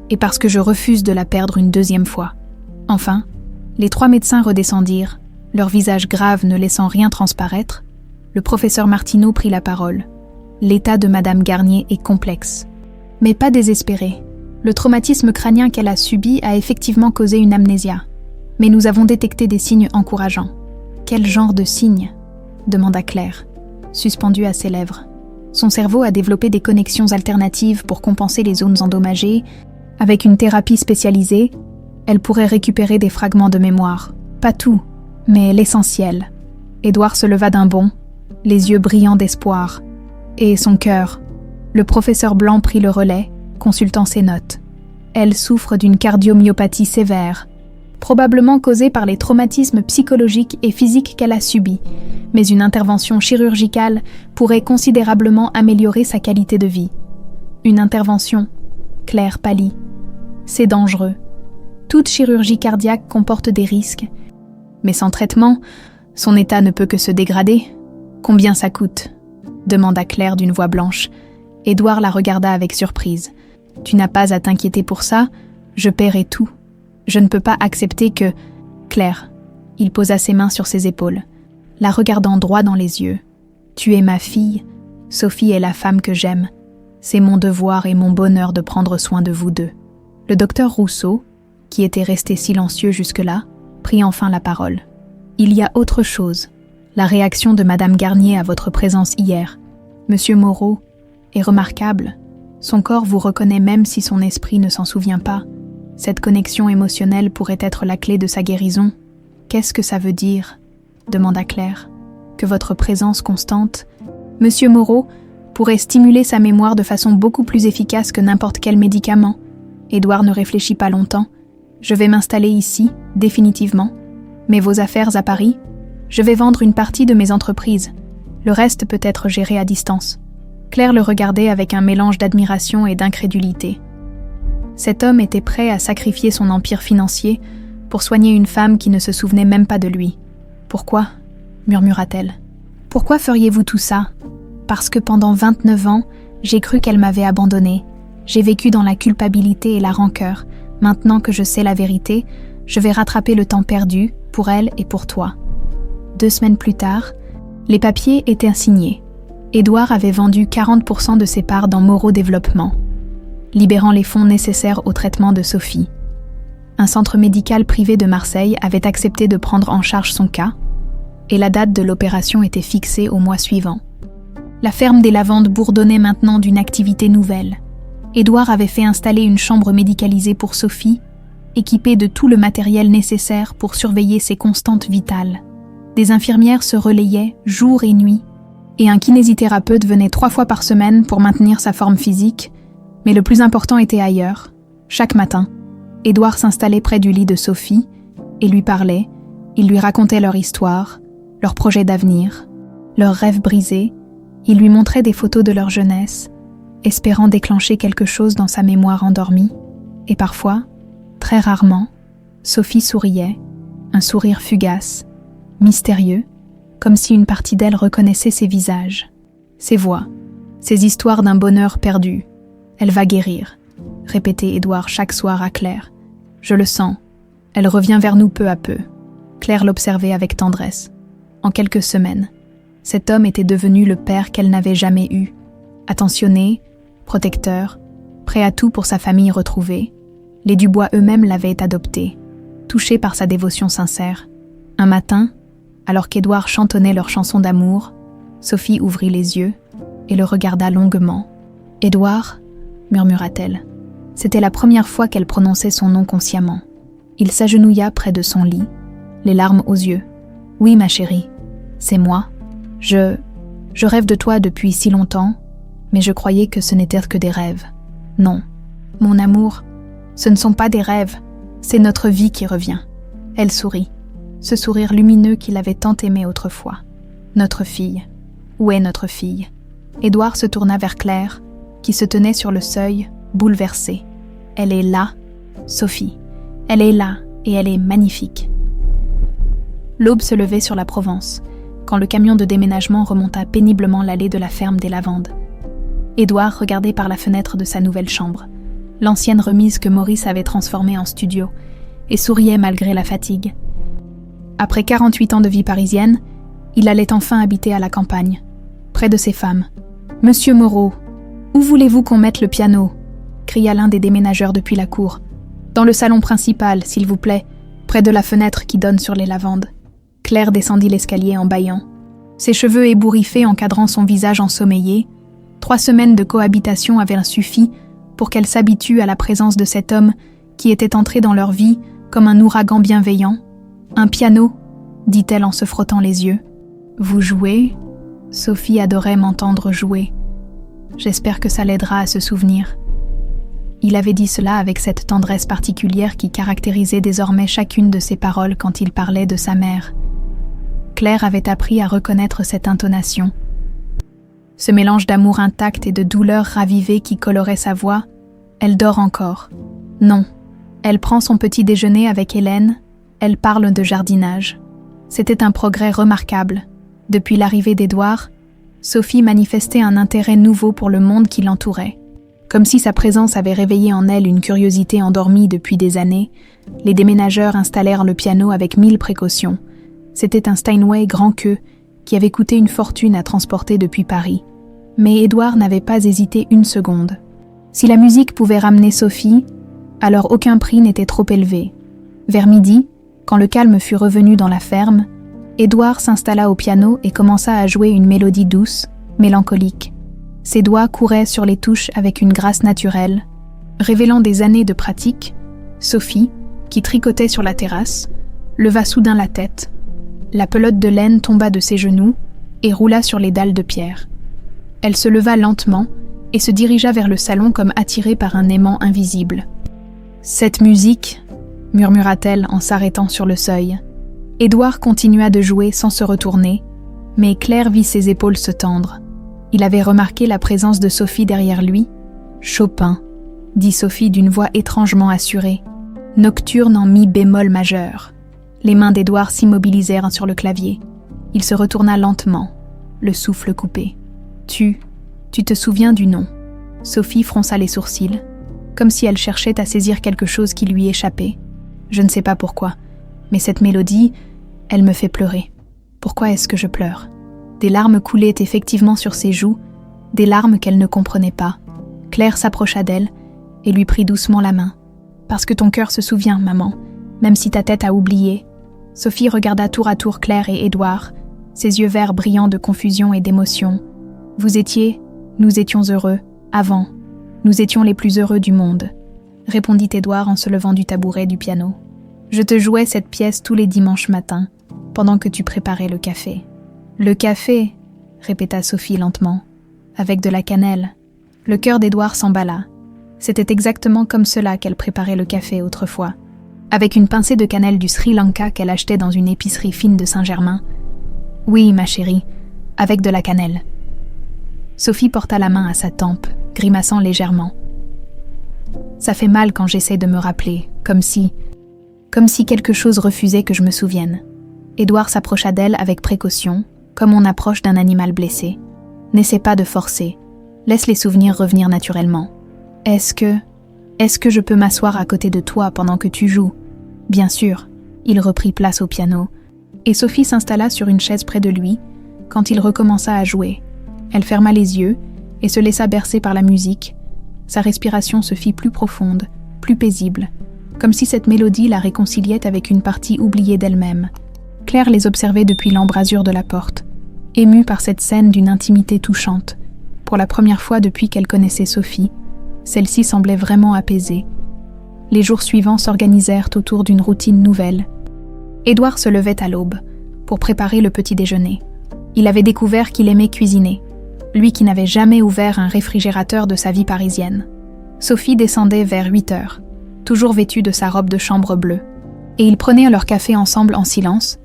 et parce que je refuse de la perdre une 2e fois. » Enfin, les 3 médecins redescendirent, leur visage grave ne laissant rien transparaître. Le professeur Martineau prit la parole. L'état de Madame Garnier est complexe, mais pas désespéré. Le traumatisme crânien qu'elle a subi a effectivement causé une amnésia, mais nous avons détecté des signes encourageants. Quel genre de signes ? Demanda Claire, suspendue à ses lèvres. Son cerveau a développé des connexions alternatives pour compenser les zones endommagées. Avec une thérapie spécialisée, elle pourrait récupérer des fragments de mémoire. Pas tout, mais l'essentiel. Édouard se leva d'un bond, les yeux brillants d'espoir. Et son cœur. Le professeur Blanc prit le relais, consultant ses notes. Elle souffre d'une cardiomyopathie sévère, probablement causée par les traumatismes psychologiques et physiques qu'elle a subis, mais une intervention chirurgicale pourrait considérablement améliorer sa qualité de vie. Une intervention, Claire pâlit. C'est dangereux. Toute chirurgie cardiaque comporte des risques, mais sans traitement, son état ne peut que se dégrader. Combien ça coûte ? Demanda Claire d'une voix blanche. Édouard la regarda avec surprise. « Tu n'as pas à t'inquiéter pour ça, je paierai tout. Je ne peux pas accepter que... » Claire, il posa ses mains sur ses épaules, la regardant droit dans les yeux. « Tu es ma fille, Sophie est la femme que j'aime. C'est mon devoir et mon bonheur de prendre soin de vous deux. » Le docteur Rousseau, qui était resté silencieux jusque-là, prit enfin la parole. « Il y a autre chose. La réaction de Madame Garnier à votre présence hier. Monsieur Moreau est remarquable. Son corps vous reconnaît même si son esprit ne s'en souvient pas. Cette connexion émotionnelle pourrait être la clé de sa guérison. Qu'est-ce que ça veut dire ? Demanda Claire. Que votre présence constante, Monsieur Moreau, pourrait stimuler sa mémoire de façon beaucoup plus efficace que n'importe quel médicament. Édouard ne réfléchit pas longtemps. Je vais m'installer ici, définitivement. Mais vos affaires à Paris ? Je vais vendre une partie de mes entreprises. Le reste peut être géré à distance. Claire le regardait avec un mélange d'admiration et d'incrédulité. Cet homme était prêt à sacrifier son empire financier pour soigner une femme qui ne se souvenait même pas de lui. « Pourquoi ?» murmura-t-elle. « Pourquoi feriez-vous tout ça ? Parce que pendant 29 ans, j'ai cru qu'elle m'avait abandonnée. J'ai vécu dans la culpabilité et la rancœur. Maintenant que je sais la vérité, je vais rattraper le temps perdu pour elle et pour toi. » 2 semaines plus tard, les papiers étaient signés. Édouard avait vendu 40% de ses parts dans Moreau Développement, libérant les fonds nécessaires au traitement de Sophie. Un centre médical privé de Marseille avait accepté de prendre en charge son cas, et la date de l'opération était fixée au mois suivant. La ferme des Lavandes bourdonnait maintenant d'une activité nouvelle. Édouard avait fait installer une chambre médicalisée pour Sophie, équipée de tout le matériel nécessaire pour surveiller ses constantes vitales. Des infirmières se relayaient jour et nuit, et un kinésithérapeute venait 3 fois par semaine pour maintenir sa forme physique, mais le plus important était ailleurs. Chaque matin, Édouard s'installait près du lit de Sophie et lui parlait, il lui racontait leur histoire, leurs projets d'avenir, leurs rêves brisés, il lui montrait des photos de leur jeunesse, espérant déclencher quelque chose dans sa mémoire endormie, et parfois, très rarement, Sophie souriait, un sourire fugace, mystérieux, comme si une partie d'elle reconnaissait ses visages, ses voix, ses histoires d'un bonheur perdu. « Elle va guérir », répétait Édouard chaque soir à Claire. « Je le sens. Elle revient vers nous peu à peu. » Claire l'observait avec tendresse. En quelques semaines, cet homme était devenu le père qu'elle n'avait jamais eu. Attentionné, protecteur, prêt à tout pour sa famille retrouvée, les Dubois eux-mêmes l'avaient adopté, touchés par sa dévotion sincère. Un matin, alors qu'Édouard chantonnait leur chanson d'amour, Sophie ouvrit les yeux et le regarda longuement. « Édouard » murmura-t-elle. « C'était la première fois qu'elle prononçait son nom consciemment. Il s'agenouilla près de son lit, les larmes aux yeux. « Oui, ma chérie, c'est moi. Je rêve de toi depuis si longtemps, mais je croyais que ce n'était que des rêves. Non, mon amour, ce ne sont pas des rêves, c'est notre vie qui revient. » Elle sourit, ce sourire lumineux qu'il avait tant aimé autrefois. « Notre fille. Où est notre fille ?» Édouard se tourna vers Claire, qui se tenait sur le seuil, bouleversée. « Elle est là, Sophie. Elle est là et elle est magnifique. » L'aube se levait sur la Provence, quand le camion de déménagement remonta péniblement l'allée de la ferme des Lavandes. Édouard regardait par la fenêtre de sa nouvelle chambre, l'ancienne remise que Maurice avait transformée en studio, et souriait malgré la fatigue. Après 48 ans de vie parisienne, il allait enfin habiter à la campagne, près de ses femmes. « Monsieur Moreau, où voulez-vous qu'on mette le piano ?» cria l'un des déménageurs depuis la cour. « Dans le salon principal, s'il vous plaît, près de la fenêtre qui donne sur les lavandes. » Claire descendit l'escalier en bâillant. Ses cheveux ébouriffés encadrant son visage ensommeillé, 3 semaines de cohabitation avaient suffi pour qu'elle s'habitue à la présence de cet homme qui était entré dans leur vie comme un ouragan bienveillant. « Un piano ?» dit-elle en se frottant les yeux. « Vous jouez ?» Sophie adorait m'entendre jouer. J'espère que ça l'aidera à se souvenir. Il avait dit cela avec cette tendresse particulière qui caractérisait désormais chacune de ses paroles quand il parlait de sa mère. Claire avait appris à reconnaître cette intonation. Ce mélange d'amour intact et de douleur ravivée qui colorait sa voix, elle dort encore. Non, elle prend son petit déjeuner avec Hélène, elle parle de jardinage. C'était un progrès remarquable. Depuis l'arrivée d'Édouard, Sophie manifestait un intérêt nouveau pour le monde qui l'entourait. Comme si sa présence avait réveillé en elle une curiosité endormie depuis des années, les déménageurs installèrent le piano avec 1000 précautions. C'était un Steinway grand queue qui avait coûté une fortune à transporter depuis Paris. Mais Édouard n'avait pas hésité une seconde. Si la musique pouvait ramener Sophie, alors aucun prix n'était trop élevé. Vers midi, quand le calme fut revenu dans la ferme, Édouard s'installa au piano et commença à jouer une mélodie douce, mélancolique. Ses doigts couraient sur les touches avec une grâce naturelle. Révélant des années de pratique, Sophie, qui tricotait sur la terrasse, leva soudain la tête. La pelote de laine tomba de ses genoux et roula sur les dalles de pierre. Elle se leva lentement et se dirigea vers le salon comme attirée par un aimant invisible. « Cette musique » murmura-t-elle en s'arrêtant sur le seuil. Édouard continua de jouer sans se retourner, mais Claire vit ses épaules se tendre. Il avait remarqué la présence de Sophie derrière lui. « Chopin », dit Sophie d'une voix étrangement assurée. « Nocturne en mi bémol majeur ». Les mains d'Édouard s'immobilisèrent sur le clavier. Il se retourna lentement, le souffle coupé. « Tu te souviens du nom ?» Sophie fronça les sourcils, comme si elle cherchait à saisir quelque chose qui lui échappait. « Je ne sais pas pourquoi, mais cette mélodie, elle me fait pleurer. Pourquoi est-ce que je pleure ?» Des larmes coulaient effectivement sur ses joues, des larmes qu'elle ne comprenait pas. Claire s'approcha d'elle et lui prit doucement la main. « Parce que ton cœur se souvient, maman, même si ta tête a oublié. » Sophie regarda tour à tour Claire et Édouard, ses yeux verts brillants de confusion et d'émotion. « Vous étiez, nous étions heureux, avant. Nous étions les plus heureux du monde, » répondit Édouard en se levant du tabouret du piano. « Je te jouais cette pièce tous les dimanches matins, pendant que tu préparais le café. »« Le café » répéta Sophie lentement, avec de la cannelle. Le cœur d'Édouard s'emballa. C'était exactement comme cela qu'elle préparait le café autrefois, avec une pincée de cannelle du Sri Lanka qu'elle achetait dans une épicerie fine de Saint-Germain. « Oui, ma chérie, avec de la cannelle. » Sophie porta la main à sa tempe, grimaçant légèrement. « Ça fait mal quand j'essaie de me rappeler, comme si quelque chose refusait que je me souvienne. » Édouard s'approcha d'elle avec précaution, comme on approche d'un animal blessé. « N'essaie pas de forcer. Laisse les souvenirs revenir naturellement. Est-ce que je peux m'asseoir à côté de toi pendant que tu joues ?» Bien sûr. Il reprit place au piano, et Sophie s'installa sur une chaise près de lui quand il recommença à jouer. Elle ferma les yeux et se laissa bercer par la musique. Sa respiration se fit plus profonde, plus paisible, comme si cette mélodie la réconciliait avec une partie oubliée d'elle-même. Claire les observait depuis l'embrasure de la porte, émue par cette scène d'une intimité touchante, pour la première fois depuis qu'elle connaissait Sophie. Celle-ci semblait vraiment apaisée. Les jours suivants s'organisèrent autour d'une routine nouvelle. Édouard se levait à l'aube pour préparer le petit déjeuner. Il avait découvert qu'il aimait cuisiner, lui qui n'avait jamais ouvert un réfrigérateur de sa vie parisienne. Sophie descendait vers 8 heures, toujours vêtue de sa robe de chambre bleue, et ils prenaient leur café ensemble en silence.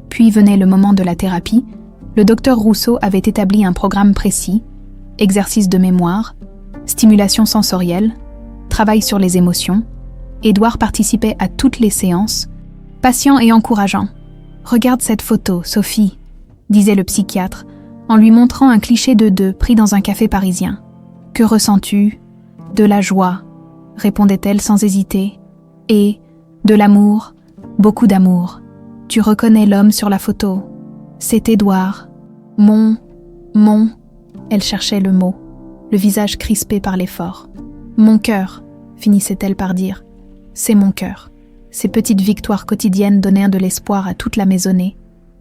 Puis venait le moment de la thérapie. Le docteur Rousseau avait établi un programme précis, exercice de mémoire, stimulation sensorielle, travail sur les émotions. Édouard participait à toutes les séances, patient et encourageant. « Regarde cette photo, Sophie », disait le psychiatre, en lui montrant un cliché de deux pris dans un café parisien. « Que ressens-tu ?»« De la joie », répondait-elle sans hésiter. « Et de l'amour, beaucoup d'amour. Tu reconnais l'homme sur la photo. C'est Édouard. Mon, elle cherchait le mot, le visage crispé par l'effort. Mon cœur, finissait-elle par dire. C'est mon cœur. Ces petites victoires quotidiennes donnèrent de l'espoir à toute la maisonnée,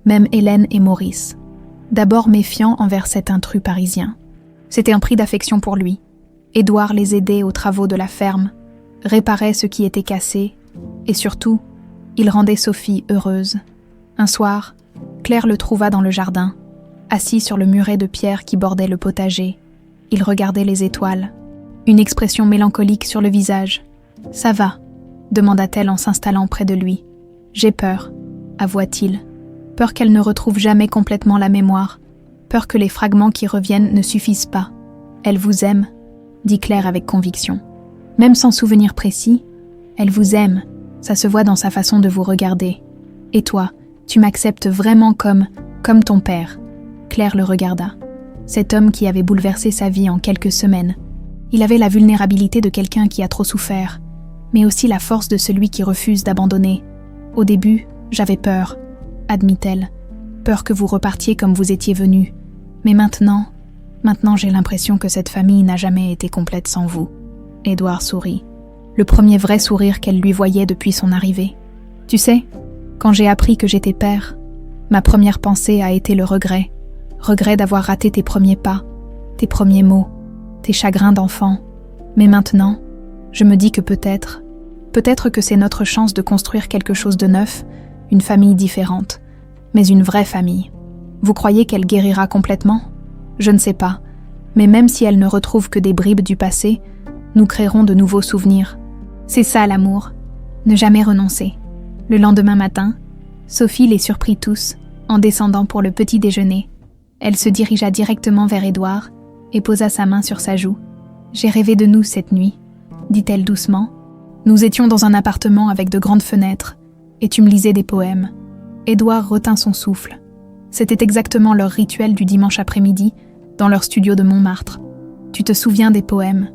même Hélène et Maurice. D'abord méfiants envers cet intrus parisien. C'était un prix d'affection pour lui. Édouard les aidait aux travaux de la ferme, réparait ce qui était cassé, et surtout, il rendait Sophie heureuse. Un soir, Claire le trouva dans le jardin, assis sur le muret de pierre qui bordait le potager. Il regardait les étoiles, une expression mélancolique sur le visage. « Ça va ?» demanda-t-elle en s'installant près de lui. « J'ai peur, » avoua-t-il. Peur qu'elle ne retrouve jamais complètement la mémoire. Peur que les fragments qui reviennent ne suffisent pas. « Elle vous aime », dit Claire avec conviction. Même sans souvenir précis, elle vous aime. Ça se voit dans sa façon de vous regarder. Et toi, tu m'acceptes vraiment comme ton père. Claire le regarda. Cet homme qui avait bouleversé sa vie en quelques semaines. Il avait la vulnérabilité de quelqu'un qui a trop souffert, mais aussi la force de celui qui refuse d'abandonner. Au début, j'avais peur, admit-elle. Peur que vous repartiez comme vous étiez venu. Mais maintenant j'ai l'impression que cette famille n'a jamais été complète sans vous. Édouard sourit. Le premier vrai sourire qu'elle lui voyait depuis son arrivée. Tu sais, quand j'ai appris que j'étais père, ma première pensée a été le regret. Regret d'avoir raté tes premiers pas, tes premiers mots, tes chagrins d'enfant. Mais maintenant, je me dis que peut-être que c'est notre chance de construire quelque chose de neuf, une famille différente, mais une vraie famille. Vous croyez qu'elle guérira complètement ? Je ne sais pas, mais même si elle ne retrouve que des bribes du passé, nous créerons de nouveaux souvenirs. C'est ça l'amour, ne jamais renoncer. Le lendemain matin, Sophie les surprit tous en descendant pour le petit déjeuner. Elle se dirigea directement vers Édouard et posa sa main sur sa joue. « J'ai rêvé de nous cette nuit », dit-elle doucement. « Nous étions dans un appartement avec de grandes fenêtres et tu me lisais des poèmes. » Édouard retint son souffle. C'était exactement leur rituel du dimanche après-midi dans leur studio de Montmartre. « Tu te souviens des poèmes ?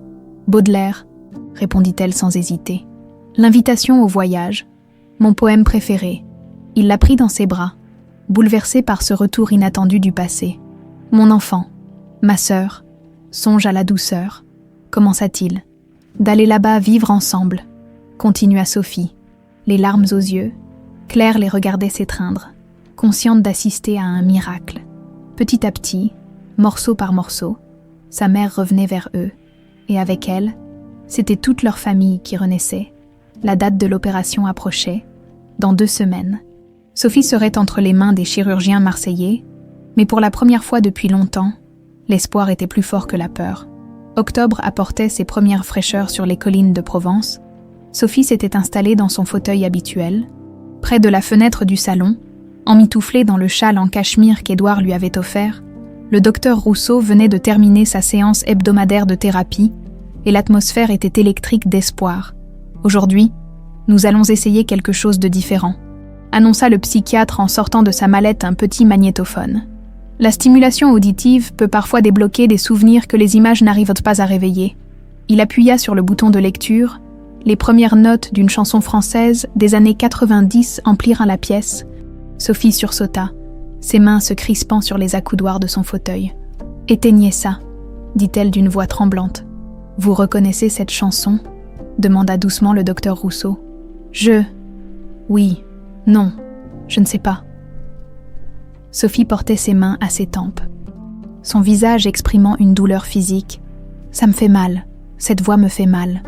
Baudelaire », répondit-elle sans hésiter. « L'invitation au voyage, mon poème préféré. » Il la prit dans ses bras, bouleversé par ce retour inattendu du passé. « Mon enfant, ma sœur, songe à la douceur, » commença-t-il. « D'aller là-bas vivre ensemble, » continua Sophie. Les larmes aux yeux, Claire les regardait s'étreindre, consciente d'assister à un miracle. Petit à petit, morceau par morceau, sa mère revenait vers eux, et avec elle, c'était toute leur famille qui renaissait. La date de l'opération approchait. Dans 2 semaines, Sophie serait entre les mains des chirurgiens marseillais, mais pour la première fois depuis longtemps, l'espoir était plus fort que la peur. Octobre apportait ses premières fraîcheurs sur les collines de Provence. Sophie s'était installée dans son fauteuil habituel, près de la fenêtre du salon, emmitouflée dans le châle en cachemire qu'Édouard lui avait offert. Le docteur Rousseau venait de terminer sa séance hebdomadaire de thérapie et l'atmosphère était électrique d'espoir. Aujourd'hui, nous allons essayer quelque chose de différent, annonça le psychiatre en sortant de sa mallette un petit magnétophone. La stimulation auditive peut parfois débloquer des souvenirs que les images n'arrivent pas à réveiller. Il appuya sur le bouton de lecture. Les premières notes d'une chanson française des années 90 emplirent la pièce. Sophie sursauta, ses mains se crispant sur les accoudoirs de son fauteuil. « Éteignez ça », dit-elle d'une voix tremblante. « Vous reconnaissez cette chanson ?» demanda doucement le docteur Rousseau. « Oui, non, je ne sais pas. » Sophie portait ses mains à ses tempes, son visage exprimant une douleur physique. « Ça me fait mal, » Cette voix me fait mal.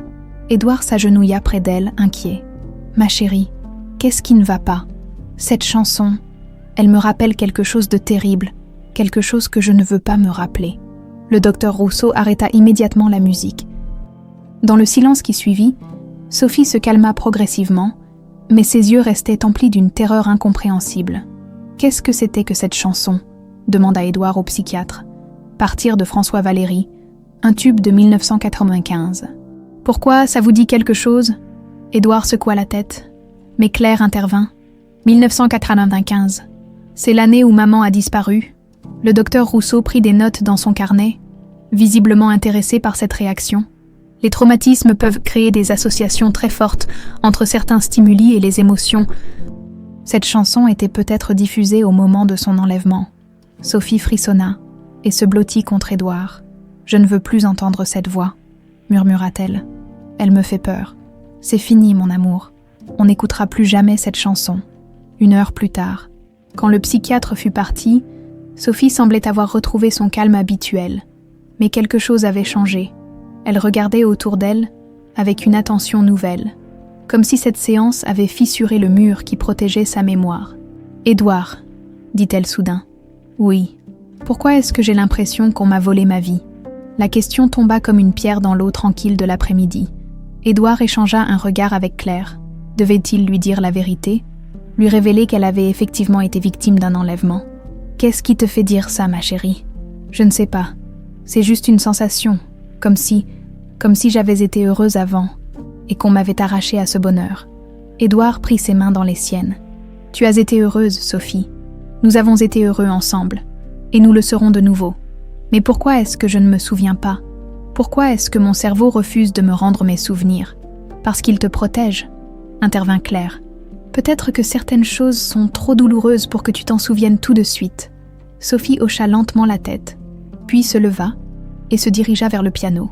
Édouard s'agenouilla près d'elle, inquiet. Ma chérie, qu'est-ce qui ne va pas? Cette chanson, elle me rappelle quelque chose de terrible, quelque chose que je ne veux pas me rappeler. Le docteur Rousseau arrêta immédiatement la musique. Dans le silence qui suivit, Sophie se calma progressivement, mais ses yeux restaient emplis d'une terreur incompréhensible. Qu'est-ce que c'était que cette chanson? Demanda Édouard au psychiatre. Partir de François Valéry, un tube de 1995. Pourquoi, ça vous dit quelque chose? Édouard secoua la tête, mais Claire intervint. 1995. C'est l'année où maman a disparu. Le docteur Rousseau prit des notes dans son carnet, visiblement intéressé par cette réaction. Les traumatismes peuvent créer des associations très fortes entre certains stimuli et les émotions. Cette chanson était peut-être diffusée au moment de son enlèvement. Sophie frissonna et se blottit contre Édouard. « Je ne veux plus entendre cette voix », murmura-t-elle. « Elle me fait peur. C'est fini, mon amour. On n'écoutera plus jamais cette chanson. » 1 heure plus tard, quand le psychiatre fut parti, Sophie semblait avoir retrouvé son calme habituel. Mais quelque chose avait changé. Elle regardait autour d'elle avec une attention nouvelle, comme si cette séance avait fissuré le mur qui protégeait sa mémoire. « Édouard, » dit-elle soudain. « Oui. Pourquoi est-ce que j'ai l'impression qu'on m'a volé ma vie ?» La question tomba comme une pierre dans l'eau tranquille de l'après-midi. Édouard échangea un regard avec Claire. Devait-il lui dire la vérité? Lui révéler qu'elle avait effectivement été victime d'un enlèvement? « Qu'est-ce qui te fait dire ça, ma chérie ?»« Je ne sais pas. C'est juste une sensation, comme si j'avais été heureuse avant et qu'on m'avait arrachée à ce bonheur. » Édouard prit ses mains dans les siennes. « Tu as été heureuse, Sophie. Nous avons été heureux ensemble, et nous le serons de nouveau. Mais pourquoi est-ce que je ne me souviens pas? Pourquoi est-ce que mon cerveau refuse de me rendre mes souvenirs? Parce qu'il te protège, » intervint Claire. « Peut-être que certaines choses sont trop douloureuses pour que tu t'en souviennes tout de suite. » Sophie hocha lentement la tête, puis se leva et se dirigea vers le piano.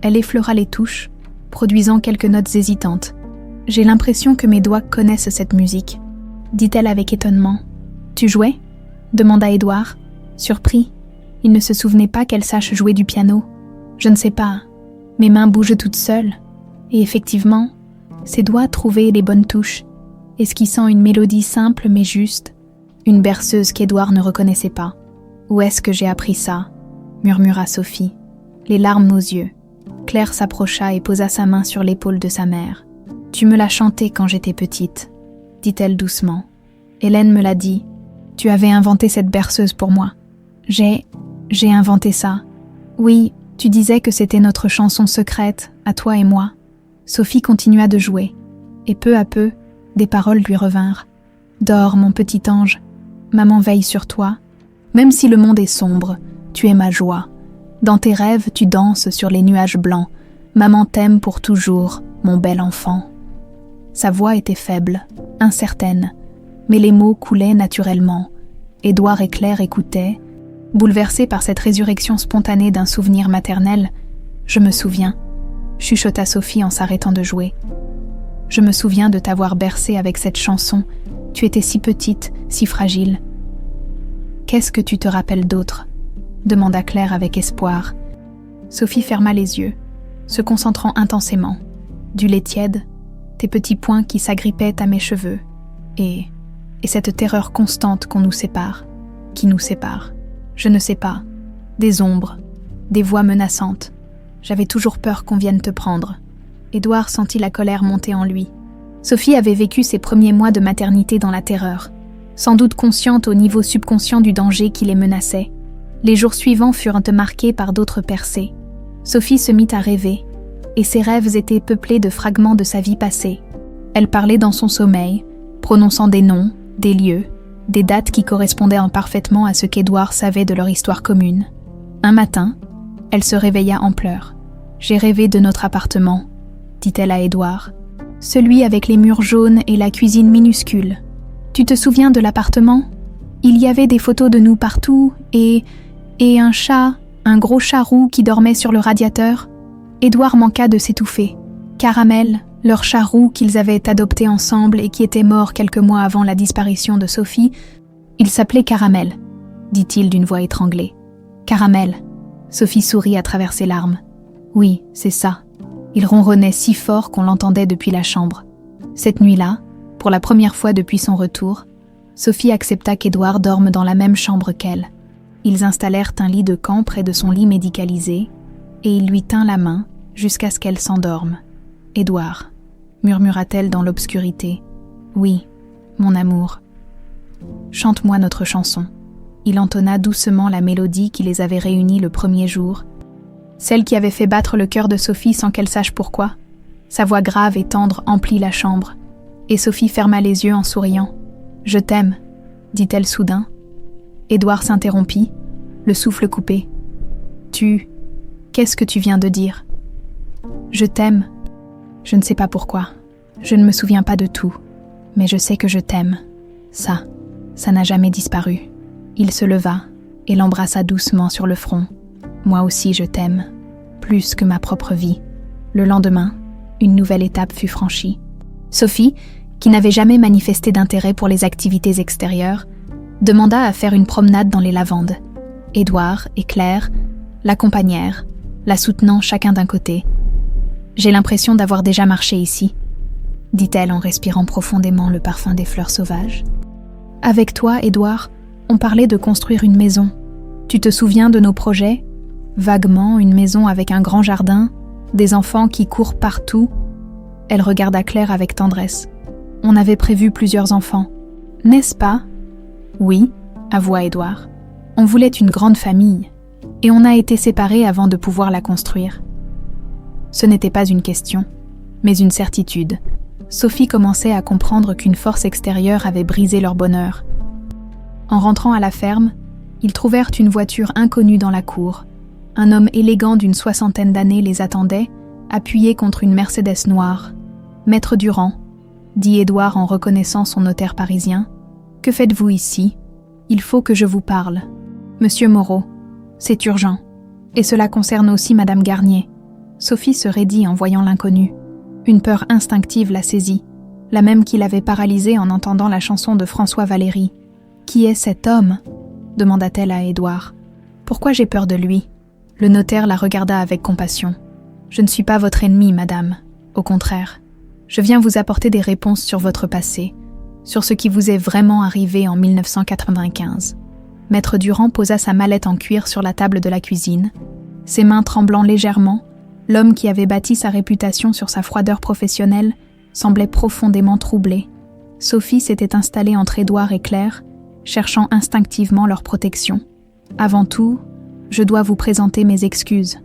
Elle effleura les touches, produisant quelques notes hésitantes. « J'ai l'impression que mes doigts connaissent cette musique, » dit-elle avec étonnement. « Tu jouais ?» demanda Édouard, surpris. Il ne se souvenait pas qu'elle sache jouer du piano. « Je ne sais pas. Mes mains bougent toutes seules. » Et effectivement, ses doigts trouvaient les bonnes touches, esquissant une mélodie simple mais juste, une berceuse qu'Édouard ne reconnaissait pas. « Où est-ce que j'ai appris ça ?» murmura Sophie, les larmes aux yeux. Claire s'approcha et posa sa main sur l'épaule de sa mère. « Tu me l'as chanté quand j'étais petite, » dit-elle doucement. « Hélène me l'a dit. Tu avais inventé cette berceuse pour moi. »« J'ai inventé ça. Oui, tu disais que c'était notre chanson secrète, à toi et moi. » Sophie continua de jouer, et peu à peu, des paroles lui revinrent. « Dors, mon petit ange. Maman veille sur toi. Même si le monde est sombre, tu es ma joie. Dans tes rêves, tu danses sur les nuages blancs. Maman t'aime pour toujours, mon bel enfant. » Sa voix était faible, incertaine, mais les mots coulaient naturellement. Édouard et Claire écoutaient, bouleversés par cette résurrection spontanée d'un souvenir maternel. « Je me souviens, » chuchota Sophie en s'arrêtant de jouer. « Je me souviens de t'avoir bercée avec cette chanson. Tu étais si petite, si fragile. »« Qu'est-ce que tu te rappelles d'autre ?» demanda Claire avec espoir. Sophie ferma les yeux, se concentrant intensément. Du lait tiède, tes petits poings qui s'agrippaient à mes cheveux, et cette terreur constante qu'on nous sépare, qui nous sépare. Je ne sais pas, des ombres, des voix menaçantes. J'avais toujours peur qu'on vienne te prendre. Édouard sentit la colère monter en lui. Sophie avait vécu ses premiers mois de maternité dans la terreur, sans doute consciente au niveau subconscient du danger qui les menaçait. Les jours suivants furent marqués par d'autres percées. Sophie se mit à rêver, et ses rêves étaient peuplés de fragments de sa vie passée. Elle parlait dans son sommeil, prononçant des noms, des lieux, des dates qui correspondaient parfaitement à ce qu'Édouard savait de leur histoire commune. Un matin, elle se réveilla en pleurs. « J'ai rêvé de notre appartement », dit-elle à Édouard. « Celui avec les murs jaunes et la cuisine minuscule. Tu te souviens de l'appartement ? Il y avait des photos de nous partout et un chat, un gros chat roux qui dormait sur le radiateur. » Édouard manqua de s'étouffer. Caramel, leur chat roux qu'ils avaient adopté ensemble et qui était mort quelques mois avant la disparition de Sophie, il s'appelait Caramel, dit-il d'une voix étranglée. Caramel. Sophie sourit à travers ses larmes. Oui, c'est ça. Il ronronnait si fort qu'on l'entendait depuis la chambre. Cette nuit-là, pour la première fois depuis son retour, Sophie accepta qu'Édouard dorme dans la même chambre qu'elle. Ils installèrent un lit de camp près de son lit médicalisé et il lui tint la main jusqu'à ce qu'elle s'endorme. « Édouard », murmura-t-elle dans l'obscurité. « Oui, mon amour. Chante-moi notre chanson. » Il entonna doucement la mélodie qui les avait réunis le premier jour, celle qui avait fait battre le cœur de Sophie sans qu'elle sache pourquoi. Sa voix grave et tendre emplit la chambre, et Sophie ferma les yeux en souriant. « Je t'aime », dit-elle soudain. Édouard s'interrompit, le souffle coupé. « Qu'est-ce que tu viens de dire ?»« Je t'aime. Je ne sais pas pourquoi. Je ne me souviens pas de tout. Mais je sais que je t'aime. Ça n'a jamais disparu. » Il se leva et l'embrassa doucement sur le front. « Moi aussi je t'aime, plus que ma propre vie. » Le lendemain, une nouvelle étape fut franchie. Sophie, qui n'avait jamais manifesté d'intérêt pour les activités extérieures, demanda à faire une promenade dans les lavandes. Édouard et Claire l'accompagnèrent, la soutenant chacun d'un côté. « J'ai l'impression d'avoir déjà marché ici, » dit-elle en respirant profondément le parfum des fleurs sauvages. « Avec toi, Édouard, on parlait de construire une maison. Tu te souviens de nos projets ? Vaguement, une maison avec un grand jardin, des enfants qui courent partout. » Elle regarda Claire avec tendresse. « On avait prévu plusieurs enfants. N'est-ce pas ? » ?»« Oui, » avoua Édouard. « On voulait une grande famille, et on a été séparés avant de pouvoir la construire. » Ce n'était pas une question, mais une certitude. Sophie commençait à comprendre qu'une force extérieure avait brisé leur bonheur. En rentrant à la ferme, ils trouvèrent une voiture inconnue dans la cour. Un homme élégant d'une 60aine d'années les attendait, appuyé contre une Mercedes noire. « Maître Durand, » dit Édouard en reconnaissant son notaire parisien, « que faites-vous ici ? Il faut que je vous parle. Monsieur Moreau, c'est urgent. Et cela concerne aussi Madame Garnier. » Sophie se raidit en voyant l'inconnu. Une peur instinctive la saisit, la même qui l'avait paralysée en entendant la chanson de François Valéry. « Qui est cet homme ?» demanda-t-elle à Édouard. « Pourquoi j'ai peur de lui ?» Le notaire la regarda avec compassion. « Je ne suis pas votre ennemi, madame. Au contraire, je viens vous apporter des réponses sur votre passé, sur ce qui vous est vraiment arrivé en 1995. » Maître Durand posa sa mallette en cuir sur la table de la cuisine. Ses mains tremblant légèrement, l'homme qui avait bâti sa réputation sur sa froideur professionnelle semblait profondément troublé. Sophie s'était installée entre Édouard et Claire, cherchant instinctivement leur protection. « Avant tout, je dois vous présenter mes excuses, »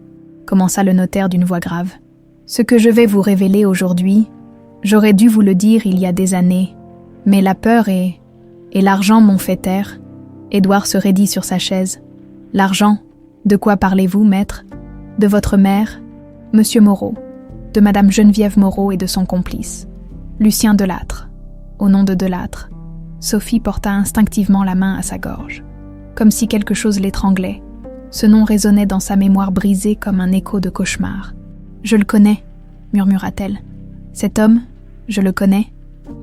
commença le notaire d'une voix grave. « Ce que je vais vous révéler aujourd'hui, j'aurais dû vous le dire il y a des années, mais la peur et l'argent m'ont fait taire. » Édouard se raidit sur sa chaise. « L'argent, de quoi parlez-vous, maître ? De votre mère, Monsieur Moreau, de Madame Geneviève Moreau et de son complice, Lucien Delattre. » Au nom de Delattre, Sophie porta instinctivement la main à sa gorge, comme si quelque chose l'étranglait. Ce nom résonnait dans sa mémoire brisée comme un écho de cauchemar. « Je le connais, » murmura-t-elle. « Cet homme, je le connais. »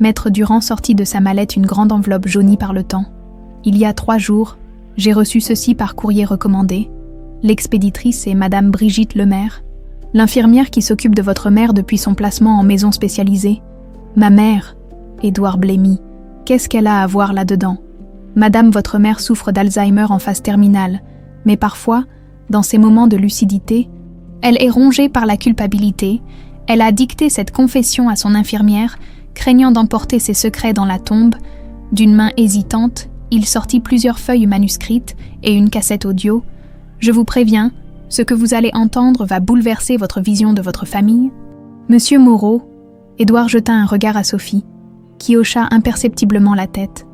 Maître Durand sortit de sa mallette une grande enveloppe jaunie par le temps. « Il y a 3 jours, j'ai reçu ceci par courrier recommandé. L'expéditrice est Madame Brigitte Lemaire, l'infirmière qui s'occupe de votre mère depuis son placement en maison spécialisée. Ma mère, » Édouard blêmit. « Qu'est-ce qu'elle a à voir là-dedans ? Madame, votre mère souffre d'Alzheimer en phase terminale, mais parfois, dans ces moments de lucidité, elle est rongée par la culpabilité. Elle a dicté cette confession à son infirmière, craignant d'emporter ses secrets dans la tombe. D'une main hésitante, il sortit plusieurs feuilles manuscrites et une cassette audio. « Je vous préviens, ce que vous allez entendre va bouleverser votre vision de votre famille. » Monsieur Moreau, Édouard jeta un regard à Sophie, qui hocha imperceptiblement la tête.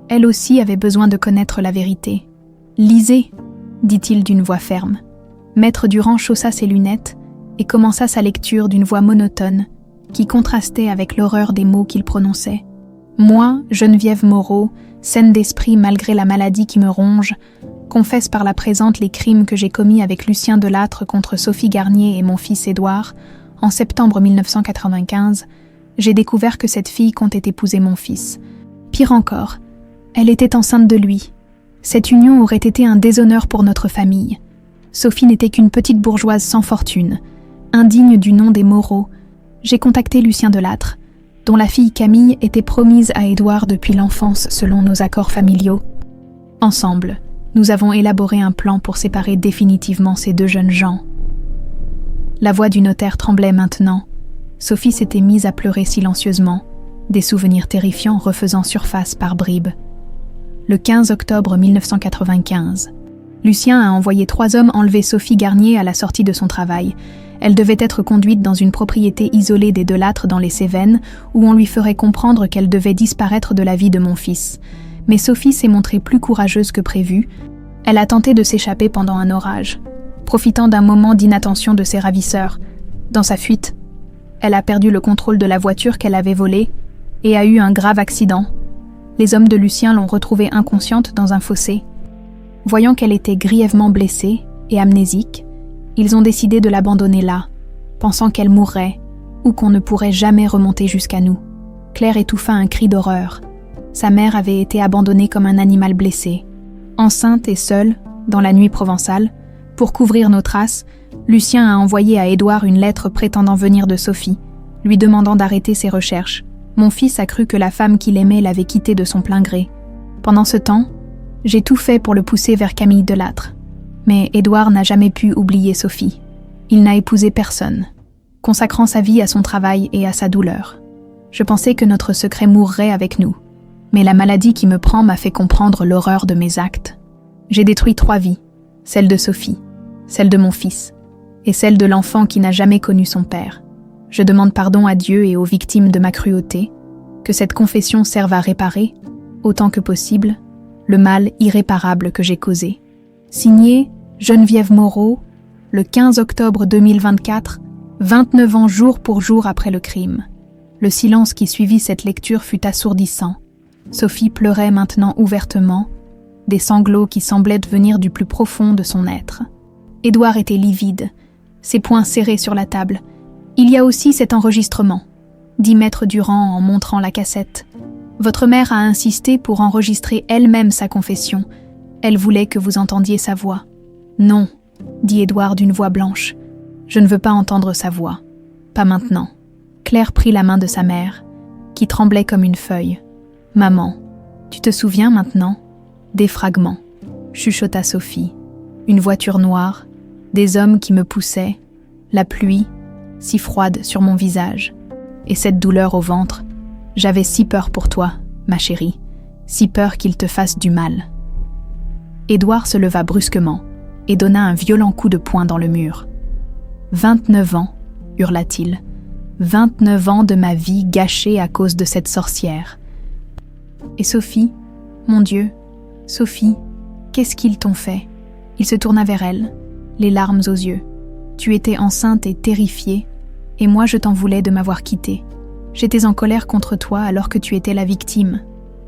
Elle aussi avait besoin de connaître la vérité. « Lisez !» dit-il d'une voix ferme. Maître Durand chaussa ses lunettes et commença sa lecture d'une voix monotone qui contrastait avec l'horreur des mots qu'il prononçait. « Moi, Geneviève Moreau, saine d'esprit malgré la maladie qui me ronge, confesse par la présente les crimes que j'ai commis avec Lucien Delattre contre Sophie Garnier et mon fils Édouard. En septembre 1995, j'ai découvert que cette fille comptait épouser mon fils. Pire encore, elle était enceinte de lui. Cette union aurait été un déshonneur pour notre famille. Sophie n'était qu'une petite bourgeoise sans fortune, Indigne du nom des Moreau, j'ai contacté Lucien Delattre, dont la fille Camille était promise à Édouard depuis l'enfance selon nos accords familiaux. Ensemble, nous avons élaboré un plan pour séparer définitivement ces deux jeunes gens. La voix du notaire tremblait maintenant. Sophie s'était mise à pleurer silencieusement, des souvenirs terrifiants refaisant surface par bribes. Le 15 octobre 1995, Lucien a envoyé 3 hommes enlever Sophie Garnier à la sortie de son travail. Elle devait être conduite dans une propriété isolée des Delattre dans les Cévennes, où on lui ferait comprendre qu'elle devait disparaître de la vie de mon fils. Mais Sophie s'est montrée plus courageuse que prévu. Elle a tenté de s'échapper pendant un orage, profitant d'un moment d'inattention de ses ravisseurs. Dans sa fuite, elle a perdu le contrôle de la voiture qu'elle avait volée et a eu un grave accident. Les hommes de Lucien l'ont retrouvée inconsciente dans un fossé. Voyant qu'elle était grièvement blessée et amnésique, ils ont décidé de l'abandonner là, pensant qu'elle mourrait ou qu'on ne pourrait jamais remonter jusqu'à nous. Claire étouffa un cri d'horreur. Sa mère avait été abandonnée comme un animal blessé. Enceinte et seule, dans la nuit provençale, pour couvrir nos traces, Lucien a envoyé à Édouard une lettre prétendant venir de Sophie, lui demandant d'arrêter ses recherches. Mon fils a cru que la femme qu'il aimait l'avait quitté de son plein gré. Pendant ce temps, j'ai tout fait pour le pousser vers Camille Delattre. Mais Édouard n'a jamais pu oublier Sophie. Il n'a épousé personne, consacrant sa vie à son travail et à sa douleur. Je pensais que notre secret mourrait avec nous, mais la maladie qui me prend m'a fait comprendre l'horreur de mes actes. J'ai détruit 3 vies, celle de Sophie, celle de mon fils, et celle de l'enfant qui n'a jamais connu son père. Je demande pardon à Dieu et aux victimes de ma cruauté, que cette confession serve à réparer, autant que possible, le mal irréparable que j'ai causé. Signé Geneviève Moreau, le 15 octobre 2024, 29 ans jour pour jour après le crime. Le silence qui suivit cette lecture fut assourdissant. Sophie pleurait maintenant ouvertement, des sanglots qui semblaient venir du plus profond de son être. Édouard était livide, ses poings serrés sur la table. Il y a aussi cet enregistrement, dit Maître Durand en montrant la cassette. Votre mère a insisté pour enregistrer elle-même sa confession. Elle voulait que vous entendiez sa voix. Non, dit Édouard d'une voix blanche. Je ne veux pas entendre sa voix. Pas maintenant. Claire prit la main de sa mère, qui tremblait comme une feuille. Maman, tu te souviens maintenant? Des fragments, chuchota Sophie. Une voiture noire, des hommes qui me poussaient, la pluie, si froide sur mon visage, et cette douleur au ventre. J'avais si peur pour toi, ma chérie, si peur qu'il te fasse du mal. Édouard se leva brusquement et donna un violent coup de poing dans le mur. 29 ans, hurla-t-il. 29 ans de ma vie gâchée à cause de cette sorcière. Et Sophie, mon Dieu, Sophie, qu'est-ce qu'ils t'ont fait? Il se tourna vers elle, les larmes aux yeux. Tu étais enceinte et terrifiée, et moi je t'en voulais de m'avoir quittée. J'étais en colère contre toi alors que tu étais la victime.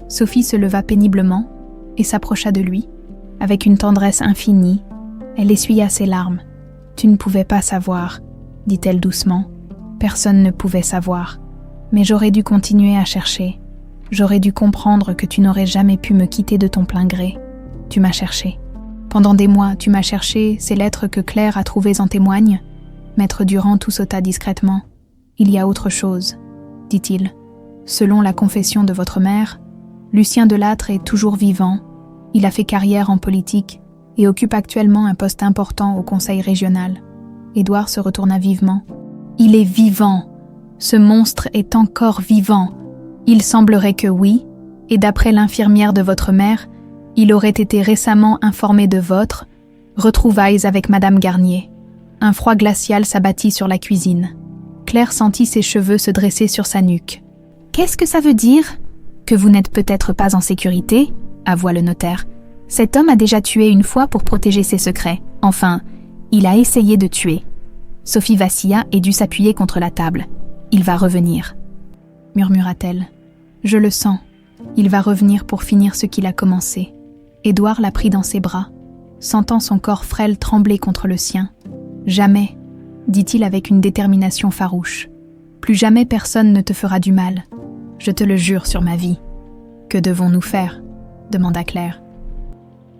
Sophie se leva péniblement et s'approcha de lui. Avec une tendresse infinie, elle essuya ses larmes. Tu ne pouvais pas savoir, dit-elle doucement. Personne ne pouvait savoir. Mais j'aurais dû continuer à chercher. J'aurais dû comprendre que tu n'aurais jamais pu me quitter de ton plein gré. Tu m'as cherché. Pendant des mois, tu m'as cherché, ces lettres que Claire a trouvées en témoignent. Maître Durand tout sauta discrètement. Il y a autre chose, dit-il. Selon la confession de votre mère, Lucien Delattre est toujours vivant. Il a fait carrière en politique et occupe actuellement un poste important au conseil régional. Édouard se retourna vivement. Il est vivant. Ce monstre est encore vivant. Il semblerait que oui, et d'après l'infirmière de votre mère, il aurait été récemment informé de votre retrouvailles avec Madame Garnier. Un froid glacial s'abattit sur la cuisine. Claire sentit ses cheveux se dresser sur sa nuque. « Qu'est-ce que ça veut dire? Que vous n'êtes peut-être pas en sécurité ?» avoua le notaire. « Cet homme a déjà tué une fois pour protéger ses secrets. Enfin, il a essayé de tuer. » Sophie vacilla et dut s'appuyer contre la table. « Il va revenir, » murmura-t-elle. « Je le sens. Il va revenir pour finir ce qu'il a commencé. » Édouard la prit dans ses bras, sentant son corps frêle trembler contre le sien. « Jamais, » dit-il avec une détermination farouche. « Plus jamais personne ne te fera du mal. Je te le jure sur ma vie. »« Que devons-nous faire ?» demanda Claire.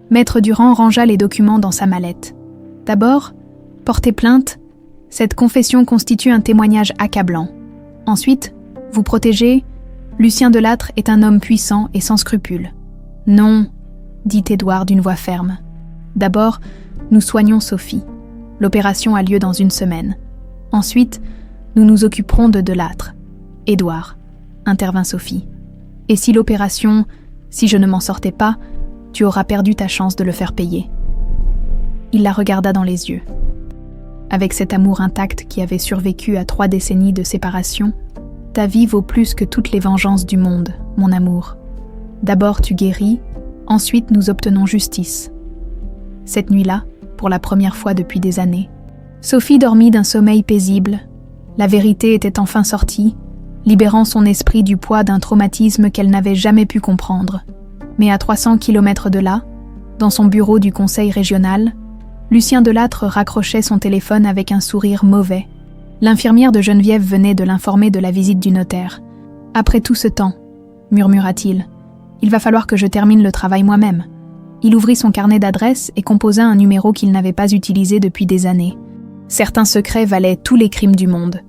Maître Durand rangea les documents dans sa mallette. « D'abord, porter plainte Cette confession constitue un témoignage accablant. Ensuite, vous protégez. Lucien Delattre est un homme puissant et sans scrupules. Non, dit Édouard d'une voix ferme. D'abord, nous soignons Sophie. L'opération a lieu dans 1 semaine. Ensuite, nous nous occuperons de Delattre. Édouard, intervint Sophie. Et si je ne m'en sortais pas, tu auras perdu ta chance de le faire payer. Il la regarda dans les yeux. Avec cet amour intact qui avait survécu à 3 décennies de séparation, ta vie vaut plus que toutes les vengeances du monde, mon amour. D'abord tu guéris, ensuite nous obtenons justice. Cette nuit-là, pour la première fois depuis des années, Sophie dormit d'un sommeil paisible. La vérité était enfin sortie, libérant son esprit du poids d'un traumatisme qu'elle n'avait jamais pu comprendre. Mais à 300 km de là, dans son bureau du conseil régional, Lucien Delattre raccrochait son téléphone avec un sourire mauvais. L'infirmière de Geneviève venait de l'informer de la visite du notaire. « Après tout ce temps, murmura-t-il, il va falloir que je termine le travail moi-même. » Il ouvrit son carnet d'adresses et composa un numéro qu'il n'avait pas utilisé depuis des années. Certains secrets valaient tous les crimes du monde.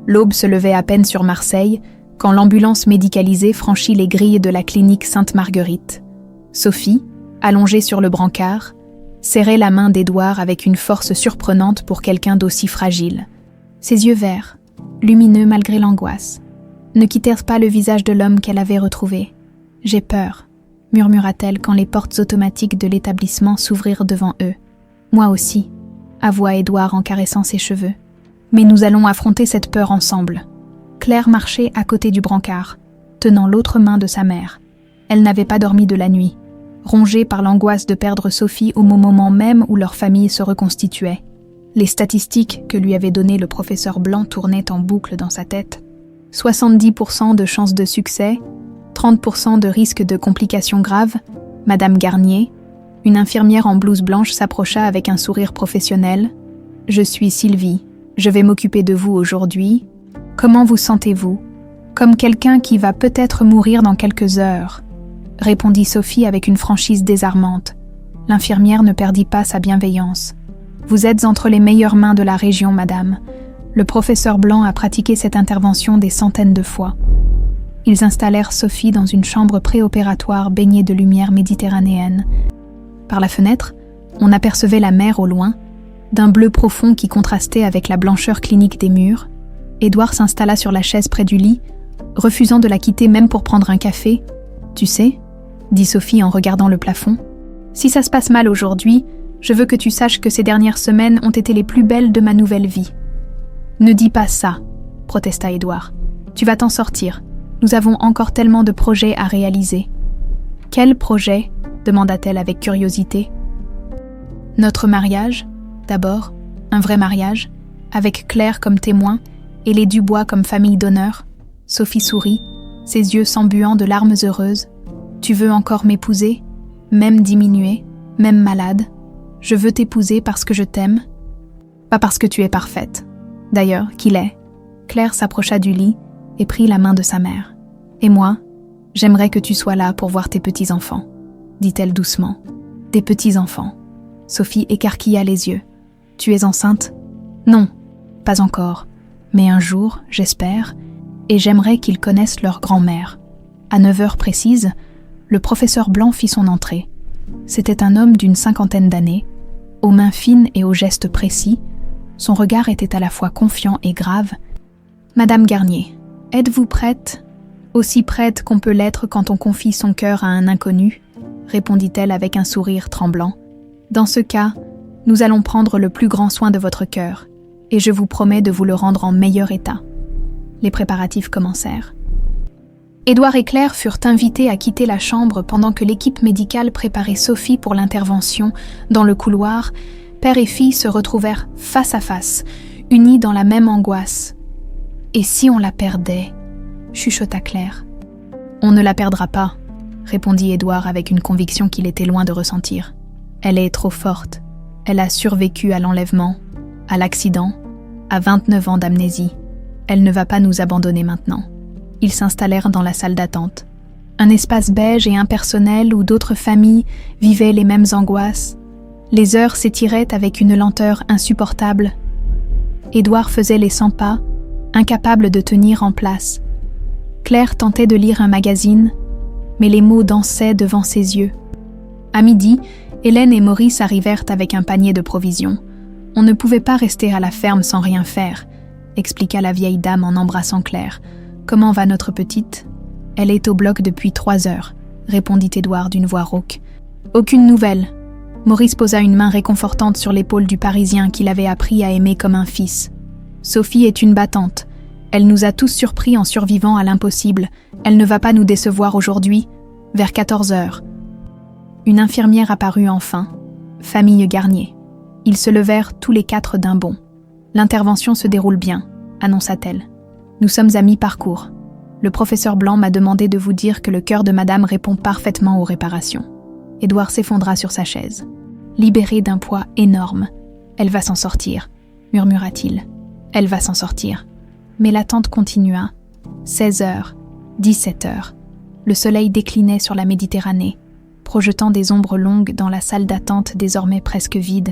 L'aube se levait à peine sur Marseille, quand l'ambulance médicalisée franchit les grilles de la clinique Sainte-Marguerite. Sophie, allongée sur le brancard, serrait la main d'Édouard avec une force surprenante pour quelqu'un d'aussi fragile. Ses yeux verts, lumineux malgré l'angoisse, ne quittèrent pas le visage de l'homme qu'elle avait retrouvé. « J'ai peur », murmura-t-elle quand les portes automatiques de l'établissement s'ouvrirent devant eux. « Moi aussi », avoua Édouard en caressant ses cheveux. « Mais nous allons affronter cette peur ensemble. » Claire marchait à côté du brancard, tenant l'autre main de sa mère. Elle n'avait pas dormi de la nuit, rongée par l'angoisse de perdre Sophie au moment même où leur famille se reconstituait. Les statistiques que lui avait données le professeur Blanc tournaient en boucle dans sa tête. 70% de chances de succès, 30% de risque de complications graves. Madame Garnier, une infirmière en blouse blanche, s'approcha avec un sourire professionnel. « Je suis Sylvie, je vais m'occuper de vous aujourd'hui. Comment vous sentez-vous ? Comme quelqu'un qui va peut-être mourir dans quelques heures, » répondit Sophie avec une franchise désarmante. L'infirmière ne perdit pas sa bienveillance. « Vous êtes entre les meilleures mains de la région, madame. Le professeur Blanc a pratiqué cette intervention des centaines de fois. » Ils installèrent Sophie dans une chambre préopératoire baignée de lumière méditerranéenne. Par la fenêtre, on apercevait la mer au loin, d'un bleu profond qui contrastait avec la blancheur clinique des murs. Édouard s'installa sur la chaise près du lit, refusant de la quitter même pour prendre un café. « Tu sais » dit Sophie en regardant le plafond. « Si ça se passe mal aujourd'hui, je veux que tu saches que ces dernières semaines ont été les plus belles de ma nouvelle vie. »« Ne dis pas ça » protesta Édouard. « Tu vas t'en sortir. Nous avons encore tellement de projets à réaliser. »« Quel projet ?» demanda-t-elle avec curiosité. « Notre mariage, d'abord, un vrai mariage, avec Claire comme témoin et les Dubois comme famille d'honneur. » Sophie sourit, ses yeux s'embuant de larmes heureuses. « Tu veux encore m'épouser, même diminuée, même malade. Je veux t'épouser parce que je t'aime, pas parce que tu es parfaite. D'ailleurs, qu'il est. » Claire s'approcha du lit et prit la main de sa mère. « Et moi, j'aimerais que tu sois là pour voir tes petits-enfants, » dit-elle doucement. « Des petits-enfants. » Sophie écarquilla les yeux. « Tu es enceinte ? » ?»« Non, pas encore. Mais un jour, j'espère, et j'aimerais qu'ils connaissent leur grand-mère. » À 9h précises, le professeur Blanc fit son entrée. C'était un homme d'une 50aine d'années, aux mains fines et aux gestes précis. Son regard était à la fois confiant et grave. « Madame Garnier, êtes-vous prête ? Aussi prête qu'on peut l'être quand on confie son cœur à un inconnu, » répondit-elle avec un sourire tremblant. « Dans ce cas, nous allons prendre le plus grand soin de votre cœur, et je vous promets de vous le rendre en meilleur état. » Les préparatifs commencèrent. Édouard et Claire furent invités à quitter la chambre pendant que l'équipe médicale préparait Sophie pour l'intervention. Dans le couloir, père et fille se retrouvèrent face à face, unis dans la même angoisse. « Et si on la perdait ?» chuchota Claire. « On ne la perdra pas, » répondit Édouard avec une conviction qu'il était loin de ressentir. « Elle est trop forte. Elle a survécu à l'enlèvement, à l'accident, à 29 ans d'amnésie. Elle ne va pas nous abandonner maintenant. » Ils s'installèrent dans la salle d'attente. Un espace beige et impersonnel où d'autres familles vivaient les mêmes angoisses. Les heures s'étiraient avec une lenteur insupportable. Édouard faisait les 100 pas, incapable de tenir en place. Claire tentait de lire un magazine, mais les mots dansaient devant ses yeux. À midi, Hélène et Maurice arrivèrent avec un panier de provisions. « On ne pouvait pas rester à la ferme sans rien faire », expliqua la vieille dame en embrassant Claire. « Comment va notre petite ?»« Elle est au bloc depuis 3 heures, » répondit Édouard d'une voix rauque. « Aucune nouvelle. » Maurice posa une main réconfortante sur l'épaule du Parisien qu'il avait appris à aimer comme un fils. « Sophie est une battante. Elle nous a tous surpris en survivant à l'impossible. Elle ne va pas nous décevoir aujourd'hui. » Vers 14 heures. Une infirmière apparut enfin. Famille Garnier. Ils se levèrent tous les 4 d'un bond. « L'intervention se déroule bien, » annonça-t-elle. « Nous sommes à mi-parcours. Le professeur Blanc m'a demandé de vous dire que le cœur de madame répond parfaitement aux réparations. » Édouard s'effondra sur sa chaise. Libéré d'un poids énorme. « Elle va s'en sortir, » murmura-t-il. « Elle va s'en sortir. » Mais l'attente continua. 16 heures, 17 heures. Le soleil déclinait sur la Méditerranée, projetant des ombres longues dans la salle d'attente désormais presque vide.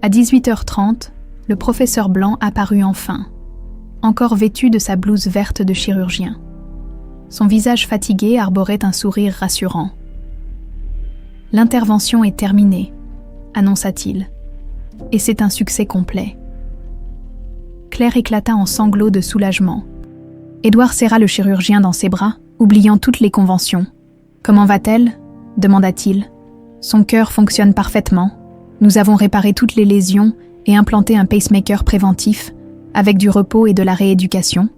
À 18h30, le professeur Blanc apparut enfin, encore vêtu de sa blouse verte de chirurgien. Son visage fatigué arborait un sourire rassurant. « L'intervention est terminée, » annonça-t-il, « et c'est un succès complet. » Claire éclata en sanglots de soulagement. Édouard serra le chirurgien dans ses bras, oubliant toutes les conventions. « Comment va-t-elle » demanda-t-il. « Son cœur fonctionne parfaitement. Nous avons réparé toutes les lésions et implanté un pacemaker préventif, avec du repos et de la rééducation.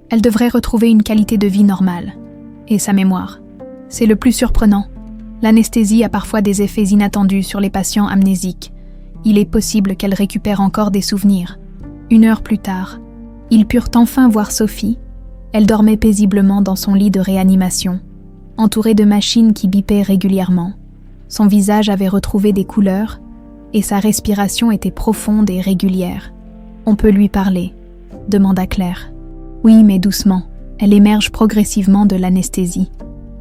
Elle devrait retrouver une qualité de vie normale. Et sa mémoire. C'est le plus surprenant. L'anesthésie a parfois des effets inattendus sur les patients amnésiques. Il est possible qu'elle récupère encore des souvenirs. 1 heure plus tard, ils purent enfin voir Sophie. Elle dormait paisiblement dans son lit de réanimation, entourée de machines qui bipaient régulièrement. Son visage avait retrouvé des couleurs et sa respiration était profonde et régulière. « On peut lui parler ?» demanda Claire. « Oui, mais doucement. Elle émerge progressivement de l'anesthésie. »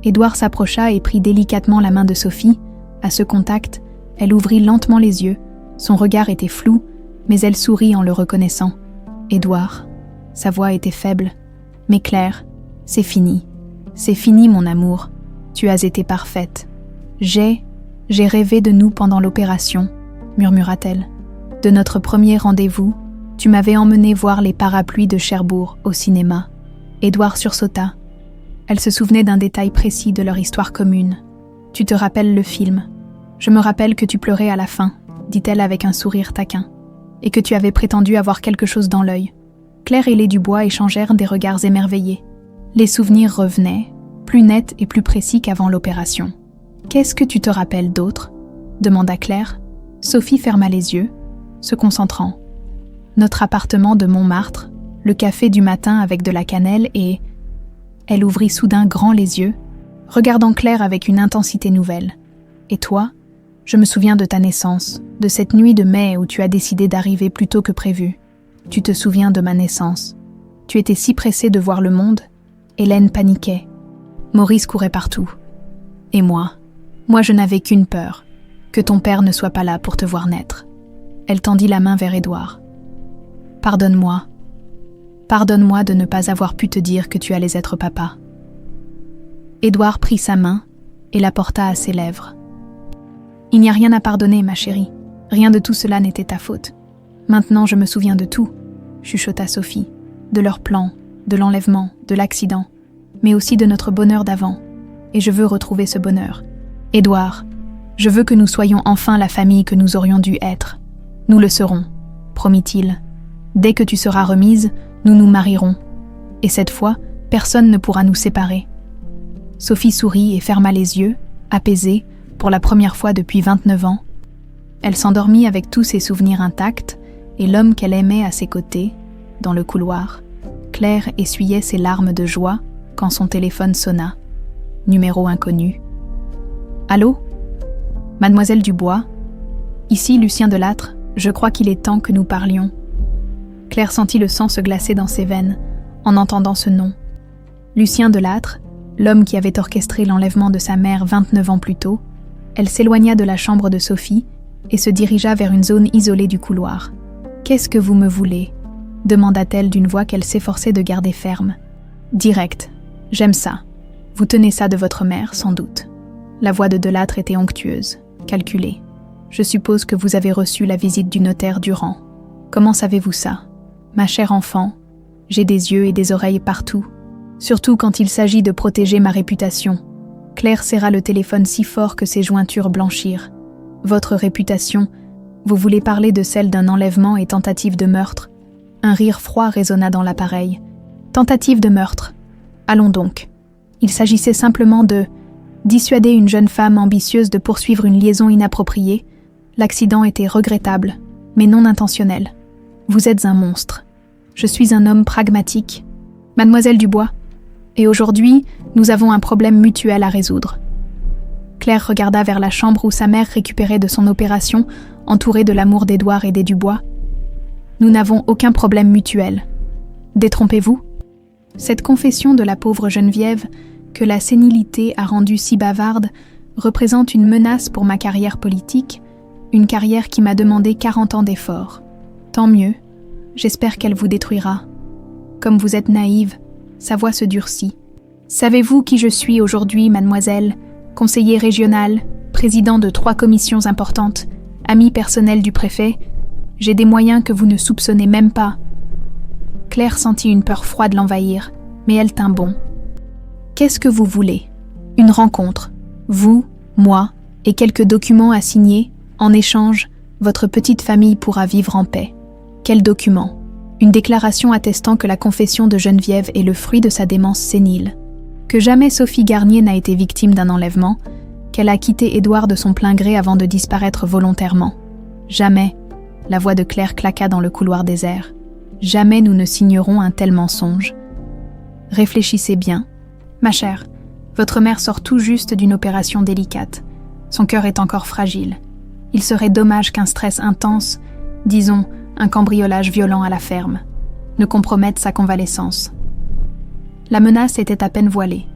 Édouard s'approcha et prit délicatement la main de Sophie. À ce contact, elle ouvrit lentement les yeux. Son regard était flou, mais elle sourit en le reconnaissant. « Édouard ?» Sa voix était faible. « Mais Claire, c'est fini. C'est fini, mon amour. Tu as été parfaite. J'ai rêvé de nous pendant l'opération, » murmura-t-elle. « De notre premier rendez-vous, tu m'avais emmené voir les parapluies de Cherbourg au cinéma. » Édouard sursauta. Elle se souvenait d'un détail précis de leur histoire commune. « Tu te rappelles le film. Je me rappelle que tu pleurais à la fin, » dit-elle avec un sourire taquin, « et que tu avais prétendu avoir quelque chose dans l'œil. » Claire et les Dubois échangèrent des regards émerveillés. Les souvenirs revenaient, plus nets et plus précis qu'avant l'opération. « Qu'est-ce que tu te rappelles d'autre ?» demanda Claire. Sophie ferma les yeux, se concentrant. « Notre appartement de Montmartre, le café du matin avec de la cannelle et... » Elle ouvrit soudain grand les yeux, regardant Claire avec une intensité nouvelle. « Et toi ? Je me souviens de ta naissance, de cette nuit de mai où tu as décidé d'arriver plus tôt que prévu. Tu te souviens de ma naissance. Tu étais si pressée de voir le monde. Hélène paniquait. Maurice courait partout. Et moi je n'avais qu'une peur, que ton père ne soit pas là pour te voir naître. » Elle tendit la main vers Édouard. « Pardonne-moi. Pardonne-moi de ne pas avoir pu te dire que tu allais être papa. » Édouard prit sa main et la porta à ses lèvres. « Il n'y a rien à pardonner, ma chérie. Rien de tout cela n'était ta faute. Maintenant, je me souviens de tout, » chuchota Sophie. « De leur plan, de l'enlèvement, de l'accident, mais aussi de notre bonheur d'avant. Et je veux retrouver ce bonheur. Édouard, je veux que nous soyons enfin la famille que nous aurions dû être. Nous le serons, promit-il. Dès que tu seras remise, nous nous marierons. Et cette fois, personne ne pourra nous séparer. » Sophie sourit et ferma les yeux, apaisée, pour la première fois depuis 29 ans. Elle s'endormit avec tous ses souvenirs intacts et l'homme qu'elle aimait à ses côtés, dans le couloir. Claire essuyait ses larmes de joie quand son téléphone sonna. Numéro inconnu. « Allô ? Mademoiselle Dubois ? Ici Lucien Delattre, je crois qu'il est temps que nous parlions. » Claire sentit le sang se glacer dans ses veines en entendant ce nom. Lucien Delattre, l'homme qui avait orchestré l'enlèvement de sa mère 29 ans plus tôt. Elle s'éloigna de la chambre de Sophie et se dirigea vers une zone isolée du couloir. « Qu'est-ce que vous me voulez ?» demanda-t-elle d'une voix qu'elle s'efforçait de garder ferme. Direct. J'aime ça. Vous tenez ça de votre mère, sans doute. La voix de Delattre était onctueuse, calculée. Je suppose que vous avez reçu la visite du notaire Durand. Comment savez-vous ça? Ma chère enfant, j'ai des yeux et des oreilles partout. Surtout quand il s'agit de protéger ma réputation. Claire serra le téléphone si fort que ses jointures blanchirent. Votre réputation, vous voulez parler de celle d'un enlèvement et tentative de meurtre? Un rire froid résonna dans l'appareil. Tentative de meurtre. Allons donc. Il s'agissait simplement de dissuader une jeune femme ambitieuse de poursuivre une liaison inappropriée. L'accident était regrettable, mais non intentionnel. Vous êtes un monstre. Je suis un homme pragmatique. Mademoiselle Dubois. Et aujourd'hui, nous avons un problème mutuel à résoudre. Claire regarda vers la chambre où sa mère récupérait de son opération, entourée de l'amour d'Édouard et des Dubois. Nous n'avons aucun problème mutuel. Détrompez-vous? Cette confession de la pauvre Geneviève, que la sénilité a rendue si bavarde, représente une menace pour ma carrière politique, une carrière qui m'a demandé 40 ans d'efforts. Tant mieux, j'espère qu'elle vous détruira. Comme vous êtes naïve, sa voix se durcit. Savez-vous qui je suis aujourd'hui, mademoiselle? Conseiller régional, président de 3 commissions importantes, ami personnel du préfet. J'ai des moyens que vous ne soupçonnez même pas. Claire sentit une peur froide l'envahir, mais elle tint bon. Qu'est-ce que vous voulez? Une rencontre. Vous, moi, et quelques documents à signer. En échange, votre petite famille pourra vivre en paix. Quel document? Une déclaration attestant que la confession de Geneviève est le fruit de sa démence sénile. Que jamais Sophie Garnier n'a été victime d'un enlèvement, qu'elle a quitté Édouard de son plein gré avant de disparaître volontairement. Jamais, la voix de Claire claqua dans le couloir désert. Jamais nous ne signerons un tel mensonge. Réfléchissez bien. Ma chère, votre mère sort tout juste d'une opération délicate. Son cœur est encore fragile. Il serait dommage qu'un stress intense, disons, un cambriolage violent à la ferme, ne compromette sa convalescence. La menace était à peine voilée.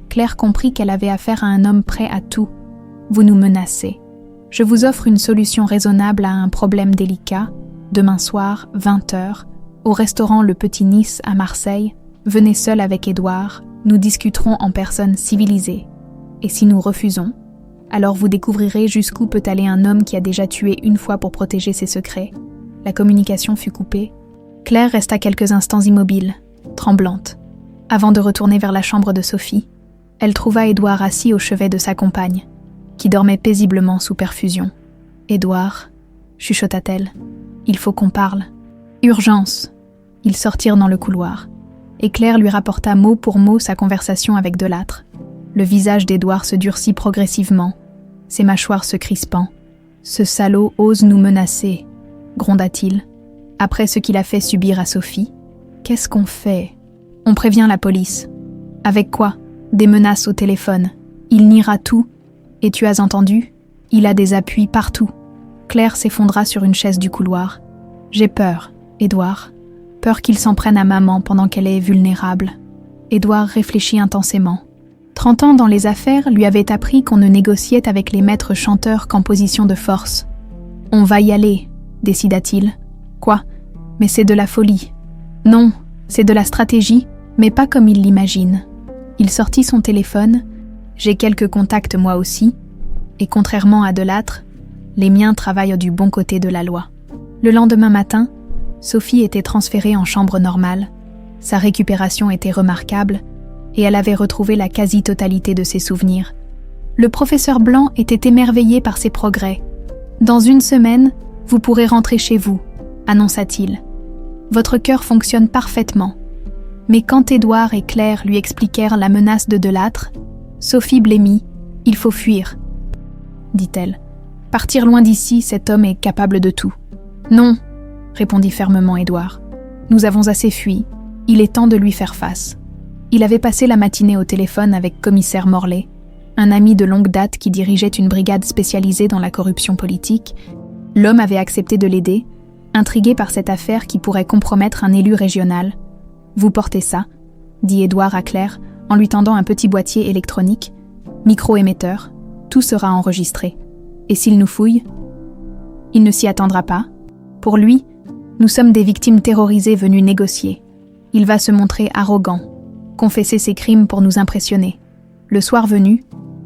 Claire comprit qu'elle avait affaire à un homme prêt à tout. Vous nous menacez. Je vous offre une solution raisonnable à un problème délicat. Demain soir, 20h, au restaurant Le Petit Nice à Marseille. Venez seul avec Édouard, nous discuterons en personne civilisée. Et si nous refusons, alors vous découvrirez jusqu'où peut aller un homme qui a déjà tué une fois pour protéger ses secrets. La communication fut coupée. Claire resta quelques instants immobile, tremblante. Avant de retourner vers la chambre de Sophie, elle trouva Édouard assis au chevet de sa compagne, qui dormait paisiblement sous perfusion. « Édouard, chuchota-t-elle, il faut qu'on parle. Urgence !» Ils sortirent dans le couloir, et Claire lui rapporta mot pour mot sa conversation avec Delattre. Le visage d'Édouard se durcit progressivement, ses mâchoires se crispant. « Ce salaud ose nous menacer !» gronda-t-il. « Après ce qu'il a fait subir à Sophie, qu'est-ce qu'on fait ? On prévient la police. Avec quoi ? Des menaces au téléphone. Il niera tout. Et tu as entendu ? Il a des appuis partout. » Claire s'effondra sur une chaise du couloir. « J'ai peur, Édouard. Peur qu'il s'en prenne à maman pendant qu'elle est vulnérable. » Édouard réfléchit intensément. 30 ans dans les affaires lui avaient appris qu'on ne négociait avec les maîtres chanteurs qu'en position de force. « On va y aller, » décida-t-il. « Quoi ? Mais c'est de la folie. » « Non, c'est de la stratégie, mais pas comme il l'imagine. » Il sortit son téléphone. « J'ai quelques contacts moi aussi, et contrairement à Delattre, les miens travaillent du bon côté de la loi. » Le lendemain matin, Sophie était transférée en chambre normale. Sa récupération était remarquable, et elle avait retrouvé la quasi-totalité de ses souvenirs. Le professeur Blanc était émerveillé par ses progrès. « Dans une semaine, vous pourrez rentrer chez vous, » annonça-t-il. « Votre cœur fonctionne parfaitement. » Mais quand Édouard et Claire lui expliquèrent la menace de Delattre, Sophie blêmit. « Il faut fuir, » dit-elle. « Partir loin d'ici, cet homme est capable de tout. »« Non, » répondit fermement Édouard. « Nous avons assez fui. Il est temps de lui faire face. » Il avait passé la matinée au téléphone avec commissaire Morlaix, un ami de longue date qui dirigeait une brigade spécialisée dans la corruption politique. L'homme avait accepté de l'aider, intrigué par cette affaire qui pourrait compromettre un élu régional. « Vous portez ça », dit Édouard à Claire en lui tendant un petit boîtier électronique. « Micro-émetteur, tout sera enregistré. Et s'il nous fouille ? Il ne s'y attendra pas. Pour lui, Nous sommes des victimes terrorisées venues négocier. Il va se montrer arrogant, confesser ses crimes pour nous impressionner. Le soir venu,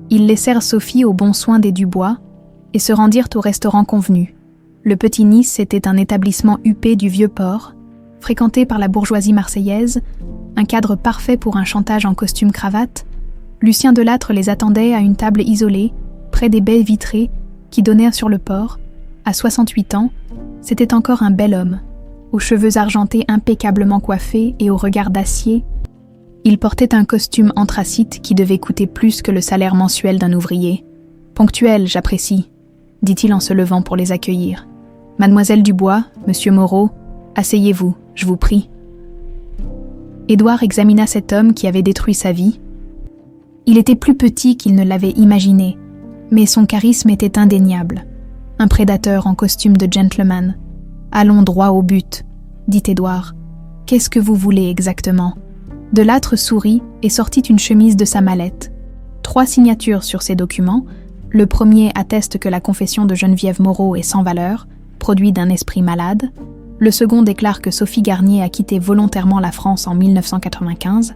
ils laissèrent Sophie aux bons soins des Dubois et se rendirent au restaurant convenu. Le Petit Nice était un établissement huppé du Vieux-Port, fréquenté par la bourgeoisie marseillaise, un cadre parfait pour un chantage en costume-cravate. Lucien Delattre les attendait à une table isolée, près des baies vitrées qui donnèrent sur le port. À 68 ans, c'était encore un bel homme, aux cheveux argentés impeccablement coiffés et au regard d'acier. Il portait un costume anthracite qui devait coûter plus que le salaire mensuel d'un ouvrier. « Ponctuel, j'apprécie », dit-il en se levant pour les accueillir. « Mademoiselle Dubois, Monsieur Moreau, asseyez-vous, je vous prie. » Édouard examina cet homme qui avait détruit sa vie. Il était plus petit qu'il ne l'avait imaginé, mais son charisme était indéniable. Un prédateur en costume de gentleman. « Allons droit au but, » dit Édouard. « Qu'est-ce que vous voulez exactement ?» Delattre sourit et sortit une chemise de sa mallette. 3 signatures sur ces documents. Le premier atteste que la confession de Geneviève Moreau est sans valeur, produit d'un esprit malade. Le second déclare que Sophie Garnier a quitté volontairement la France en 1995.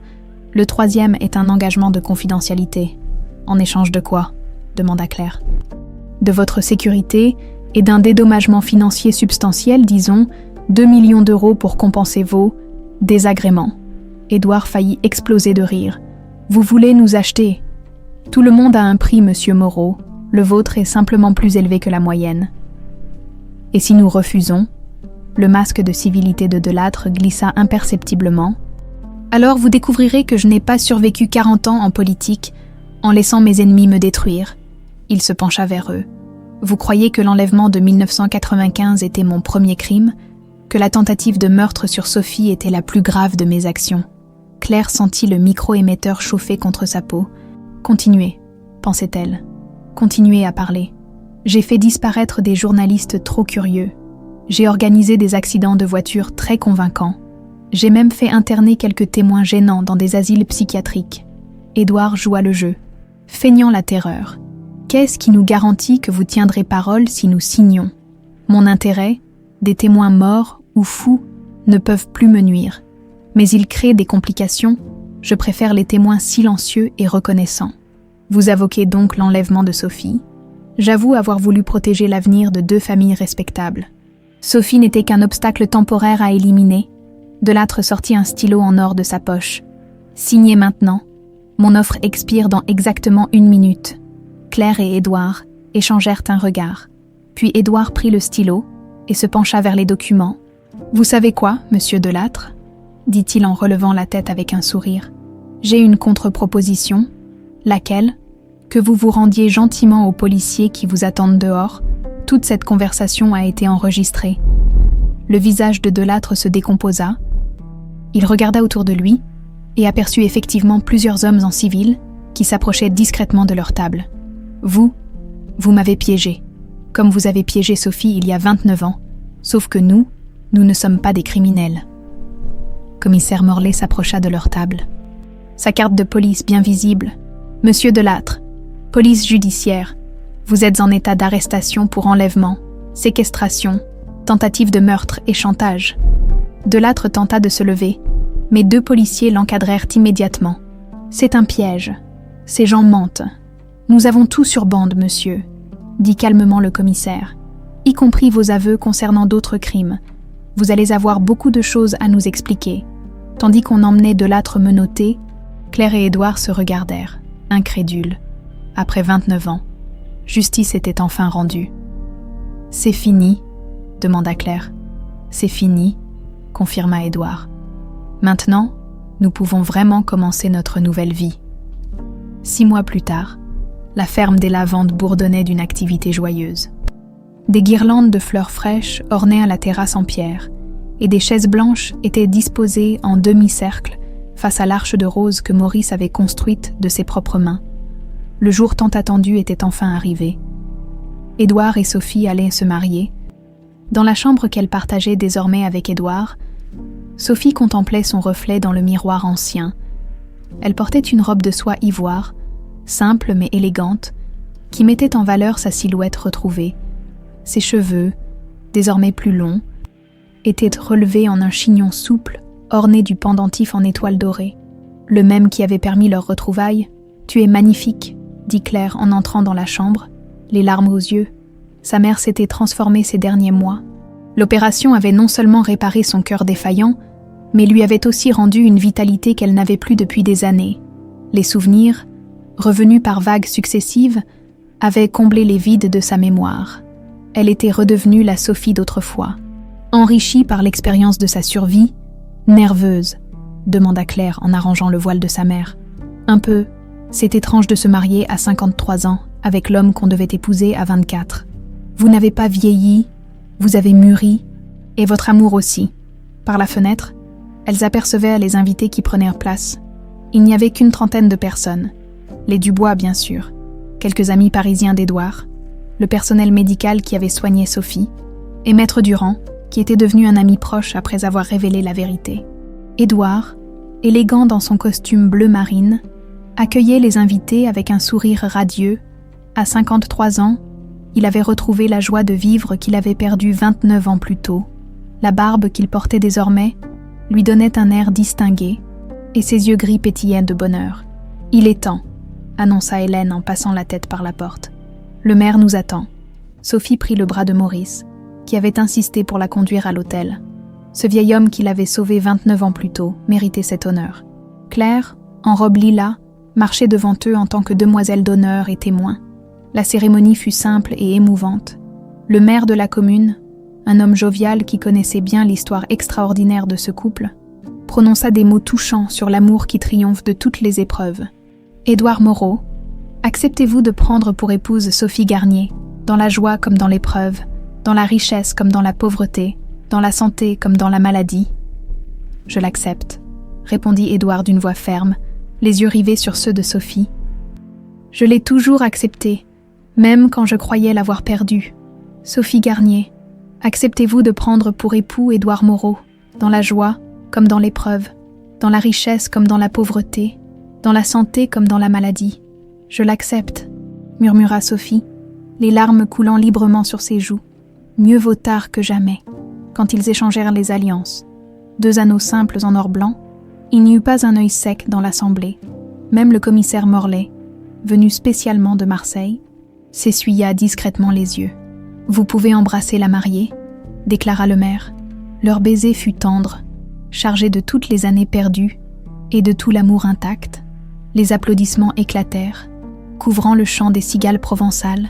Le troisième est un engagement de confidentialité. « En échange de quoi ?» demanda Claire. « De votre sécurité et d'un dédommagement financier substantiel, disons, 2 millions d'euros pour compenser vos désagréments. » Édouard faillit exploser de rire. « Vous voulez nous acheter ? Tout le monde a un prix, monsieur Moreau. Le vôtre est simplement plus élevé que la moyenne. » « Et si nous refusons ?» Le masque de civilité de Delattre glissa imperceptiblement. « Alors vous découvrirez que je n'ai pas survécu 40 ans en politique en laissant mes ennemis me détruire. » Il se pencha vers eux. « Vous croyez que l'enlèvement de 1995 était mon premier crime ? Que la tentative de meurtre sur Sophie était la plus grave de mes actions ?» Claire sentit le micro-émetteur chauffer contre sa peau. « Continuez, pensait-elle. Continuez à parler. J'ai fait disparaître des journalistes trop curieux. J'ai organisé des accidents de voiture très convaincants. J'ai même fait interner quelques témoins gênants dans des asiles psychiatriques. » Édouard joua le jeu, feignant la terreur. « Qu'est-ce qui nous garantit que vous tiendrez parole si nous signons ? Mon intérêt, des témoins morts ou fous, ne peuvent plus me nuire. Mais ils créent des complications. Je préfère les témoins silencieux et reconnaissants. Vous invoquez donc l'enlèvement de Sophie. J'avoue avoir voulu protéger l'avenir de 2 familles respectables. Sophie n'était qu'un obstacle temporaire à éliminer. » Delattre sortit un stylo en or de sa poche. « Signez maintenant. Mon offre expire dans exactement 1 minute. » Claire et Édouard échangèrent un regard. Puis Édouard prit le stylo et se pencha vers les documents. « Vous savez quoi, monsieur Delattre ?» dit-il en relevant la tête avec un sourire. « J'ai une contre-proposition. Laquelle ? Que vous vous rendiez gentiment aux policiers qui vous attendent dehors. Toute cette conversation a été enregistrée. » Le visage de Delattre se décomposa. Il regarda autour de lui et aperçut effectivement plusieurs hommes en civil qui s'approchaient discrètement de leur table. « Vous m'avez piégé, comme vous avez piégé Sophie il y a 29 ans, sauf que nous ne sommes pas des criminels. » Commissaire Morlaix s'approcha de leur table. Sa carte de police bien visible. « Monsieur Delattre, police judiciaire, vous êtes en état d'arrestation pour enlèvement, séquestration, tentative de meurtre et chantage. » Delattre tenta de se lever, mais 2 policiers l'encadrèrent immédiatement. « C'est un piège. Ces gens mentent. Nous avons tout sur bande, monsieur, » dit calmement le commissaire, « y compris vos aveux concernant d'autres crimes. Vous allez avoir beaucoup de choses à nous expliquer. » Tandis qu'on emmenait Delattre menotté, Claire et Édouard se regardèrent, incrédules. Après 29 ans, justice était enfin rendue. « C'est fini ?» demanda Claire. « C'est fini », confirma Édouard. « Maintenant, nous pouvons vraiment commencer notre nouvelle vie. » 6 mois plus tard, la ferme des Lavandes bourdonnait d'une activité joyeuse. Des guirlandes de fleurs fraîches ornaient la terrasse en pierre, et des chaises blanches étaient disposées en demi-cercle face à l'arche de rose que Maurice avait construite de ses propres mains. Le jour tant attendu était enfin arrivé. Édouard et Sophie allaient se marier. Dans la chambre qu'elle partageait désormais avec Édouard, Sophie contemplait son reflet dans le miroir ancien. Elle portait une robe de soie ivoire, simple mais élégante, qui mettait en valeur sa silhouette retrouvée. Ses cheveux, désormais plus longs, était relevé en un chignon souple, orné du pendentif en étoiles dorées. Le même qui avait permis leur retrouvaille. « Tu es magnifique », dit Claire en entrant dans la chambre, les larmes aux yeux. Sa mère s'était transformée ces derniers mois. L'opération avait non seulement réparé son cœur défaillant, mais lui avait aussi rendu une vitalité qu'elle n'avait plus depuis des années. Les souvenirs, revenus par vagues successives, avaient comblé les vides de sa mémoire. Elle était redevenue la Sophie d'autrefois. Enrichie par l'expérience de sa survie, nerveuse, demanda Claire en arrangeant le voile de sa mère. Un peu, c'est étrange de se marier à 53 ans avec l'homme qu'on devait épouser à 24. Vous n'avez pas vieilli, vous avez mûri, et votre amour aussi. Par la fenêtre, elles apercevaient les invités qui prenaient place. Il n'y avait qu'une trentaine de personnes. Les Dubois, bien sûr, quelques amis parisiens d'Édouard, le personnel médical qui avait soigné Sophie, et Maître Durand, qui était devenu un ami proche après avoir révélé la vérité. Édouard, élégant dans son costume bleu marine, accueillait les invités avec un sourire radieux. À 53 ans, il avait retrouvé la joie de vivre qu'il avait perdue 29 ans plus tôt. La barbe qu'il portait désormais lui donnait un air distingué, et ses yeux gris pétillaient de bonheur. « Il est temps », annonça Hélène en passant la tête par la porte. « Le maire nous attend. » Sophie prit le bras de Maurice, qui avait insisté pour la conduire à l'hôtel. Ce vieil homme qui l'avait sauvée 29 ans plus tôt méritait cet honneur. Claire, en robe lilas, marchait devant eux en tant que demoiselle d'honneur et témoin. La cérémonie fut simple et émouvante. Le maire de la commune, un homme jovial qui connaissait bien l'histoire extraordinaire de ce couple, prononça des mots touchants sur l'amour qui triomphe de toutes les épreuves. « Édouard Moreau, acceptez-vous de prendre pour épouse Sophie Garnier, dans la joie comme dans l'épreuve, dans la richesse comme dans la pauvreté, dans la santé comme dans la maladie ?»« Je l'accepte », répondit Édouard d'une voix ferme, les yeux rivés sur ceux de Sophie. « Je l'ai toujours accepté, même quand je croyais l'avoir perdu. Sophie Garnier, acceptez-vous de prendre pour époux Édouard Moreau, dans la joie comme dans l'épreuve, dans la richesse comme dans la pauvreté, dans la santé comme dans la maladie. Je l'accepte, » murmura Sophie, les larmes coulant librement sur ses joues. Mieux vaut tard que jamais. Quand ils échangèrent les alliances, 2 anneaux simples en or blanc, il n'y eut pas un œil sec dans l'assemblée. Même le commissaire Morlaix, venu spécialement de Marseille, s'essuya discrètement les yeux. « Vous pouvez embrasser la mariée », déclara le maire. Leur baiser fut tendre, chargé de toutes les années perdues et de tout l'amour intact. Les applaudissements éclatèrent, couvrant le chant des cigales provençales.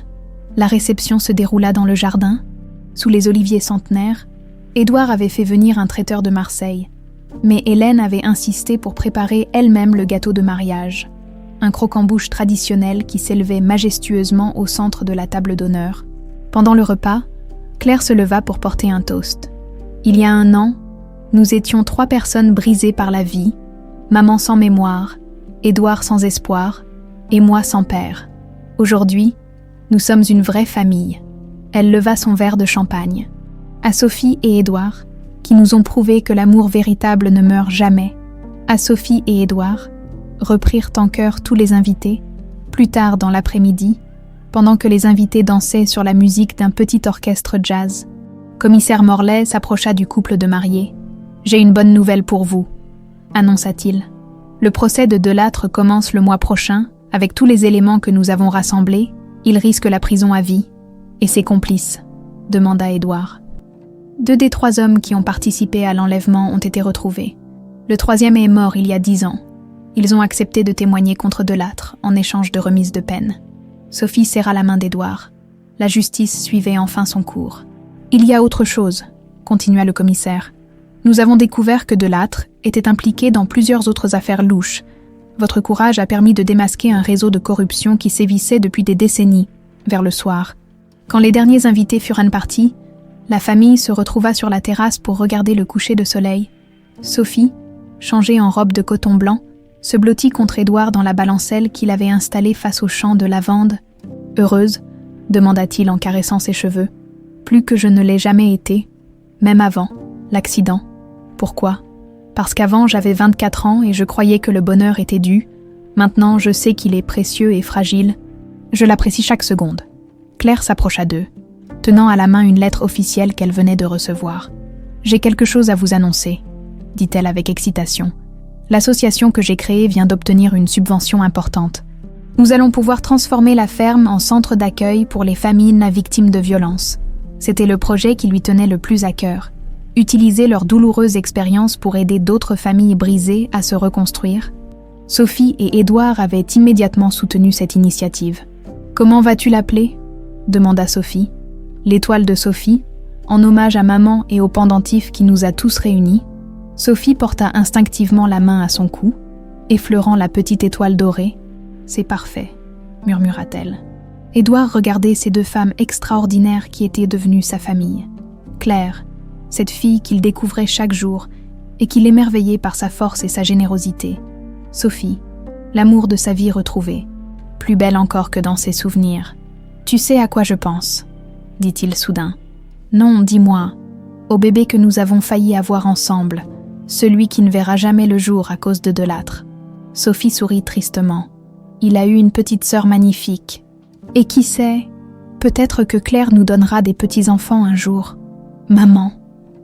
La réception se déroula dans le jardin. Sous les oliviers centenaires, Édouard avait fait venir un traiteur de Marseille, mais Hélène avait insisté pour préparer elle-même le gâteau de mariage, un croquembouche traditionnel qui s'élevait majestueusement au centre de la table d'honneur. Pendant le repas, Claire se leva pour porter un toast. « Il y a 1 an, nous étions 3 personnes brisées par la vie, maman sans mémoire, Édouard sans espoir, et moi sans père. Aujourd'hui, nous sommes une vraie famille. » Elle leva son verre de champagne. À Sophie et Édouard, qui nous ont prouvé que l'amour véritable ne meurt jamais. À Sophie et Édouard, reprirent en chœur tous les invités, plus tard dans l'après-midi, pendant que les invités dansaient sur la musique d'un petit orchestre jazz. Commissaire Morlaix s'approcha du couple de mariés. « J'ai une bonne nouvelle pour vous », annonça-t-il. « Le procès de Delattre commence le mois prochain. Avec tous les éléments que nous avons rassemblés, il risque la prison à vie. Et ses complices ?» demanda Édouard. 2 des 3 hommes qui ont participé à l'enlèvement ont été retrouvés. Le 3e est mort il y a 10 ans. Ils ont accepté de témoigner contre Delattre en échange de remise de peine. Sophie serra la main d'Édouard. La justice suivait enfin son cours. « Il y a autre chose », continua le commissaire. « Nous avons découvert que Delattre était impliqué dans plusieurs autres affaires louches. Votre courage a permis de démasquer un réseau de corruption qui sévissait depuis des décennies, vers le soir. Quand les derniers invités furent partis, la famille se retrouva sur la terrasse pour regarder le coucher de soleil. Sophie, changée en robe de coton blanc, se blottit contre Édouard dans la balancelle qu'il avait installée face au champ de lavande. « Heureuse ?» demanda-t-il en caressant ses cheveux. « Plus que je ne l'ai jamais été, même avant l'accident. Pourquoi ? Parce qu'avant j'avais 24 ans et je croyais que le bonheur était dû. Maintenant je sais qu'il est précieux et fragile. Je l'apprécie chaque seconde. » Claire s'approcha d'eux, tenant à la main une lettre officielle qu'elle venait de recevoir. J'ai quelque chose à vous annoncer, dit-elle avec excitation. L'association que j'ai créée vient d'obtenir une subvention importante. Nous allons pouvoir transformer la ferme en centre d'accueil pour les familles victimes de violences. C'était le projet qui lui tenait le plus à cœur. Utiliser leur douloureuse expérience pour aider d'autres familles brisées à se reconstruire. Sophie et Édouard avaient immédiatement soutenu cette initiative. « Comment vas-tu l'appeler » demanda Sophie. « L'étoile de Sophie, en hommage à maman et au pendentif qui nous a tous réunis. » Sophie porta instinctivement la main à son cou, effleurant la petite étoile dorée. « C'est parfait, » murmura-t-elle. Édouard regardait ces deux femmes extraordinaires qui étaient devenues sa famille. Claire, cette fille qu'il découvrait chaque jour et qui l'émerveillait par sa force et sa générosité. Sophie, l'amour de sa vie retrouvé, plus belle encore que dans ses souvenirs. « Tu sais à quoi je pense ?» dit-il soudain. « Non, dis-moi, au bébé que nous avons failli avoir ensemble, celui qui ne verra jamais le jour à cause de Delattre. » Sophie sourit tristement. « Il a eu une petite sœur magnifique. Et qui sait, peut-être que Claire nous donnera des petits-enfants un jour. »« Maman, »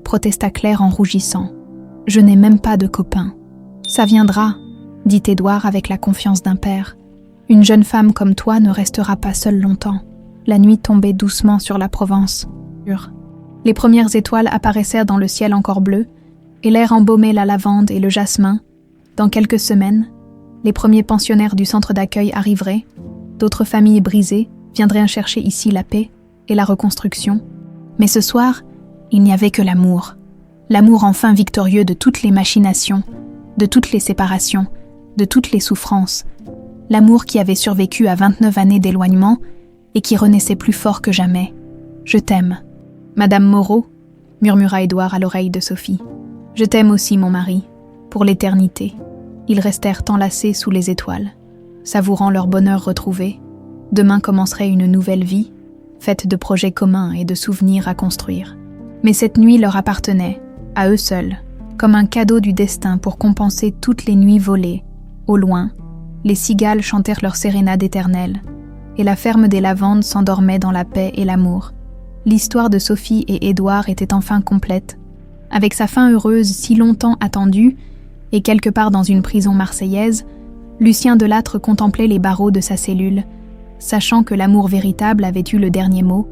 protesta Claire en rougissant, « je n'ai même pas de copain. »« Ça viendra, » dit Édouard avec la confiance d'un père. « Une jeune femme comme toi ne restera pas seule longtemps. » La nuit tombait doucement sur la Provence. Les premières étoiles apparaissèrent dans le ciel encore bleu, et l'air embaumait la lavande et le jasmin. Dans quelques semaines, les premiers pensionnaires du centre d'accueil arriveraient, d'autres familles brisées viendraient chercher ici la paix et la reconstruction. Mais ce soir, il n'y avait que l'amour. L'amour enfin victorieux de toutes les machinations, de toutes les séparations, de toutes les souffrances. L'amour qui avait survécu à 29 années d'éloignement et qui renaissait plus fort que jamais. « Je t'aime. » « Madame Moreau, » murmura Édouard à l'oreille de Sophie. « Je t'aime aussi, mon mari, pour l'éternité. » Ils restèrent enlacés sous les étoiles, savourant leur bonheur retrouvé. Demain commencerait une nouvelle vie, faite de projets communs et de souvenirs à construire. Mais cette nuit leur appartenait, à eux seuls, comme un cadeau du destin pour compenser toutes les nuits volées. Au loin, les cigales chantèrent leur sérénade éternelle, et la ferme des lavandes s'endormait dans la paix et l'amour. L'histoire de Sophie et Édouard était enfin complète. Avec sa fin heureuse si longtemps attendue, et quelque part dans une prison marseillaise, Lucien Delattre contemplait les barreaux de sa cellule, sachant que l'amour véritable avait eu le dernier mot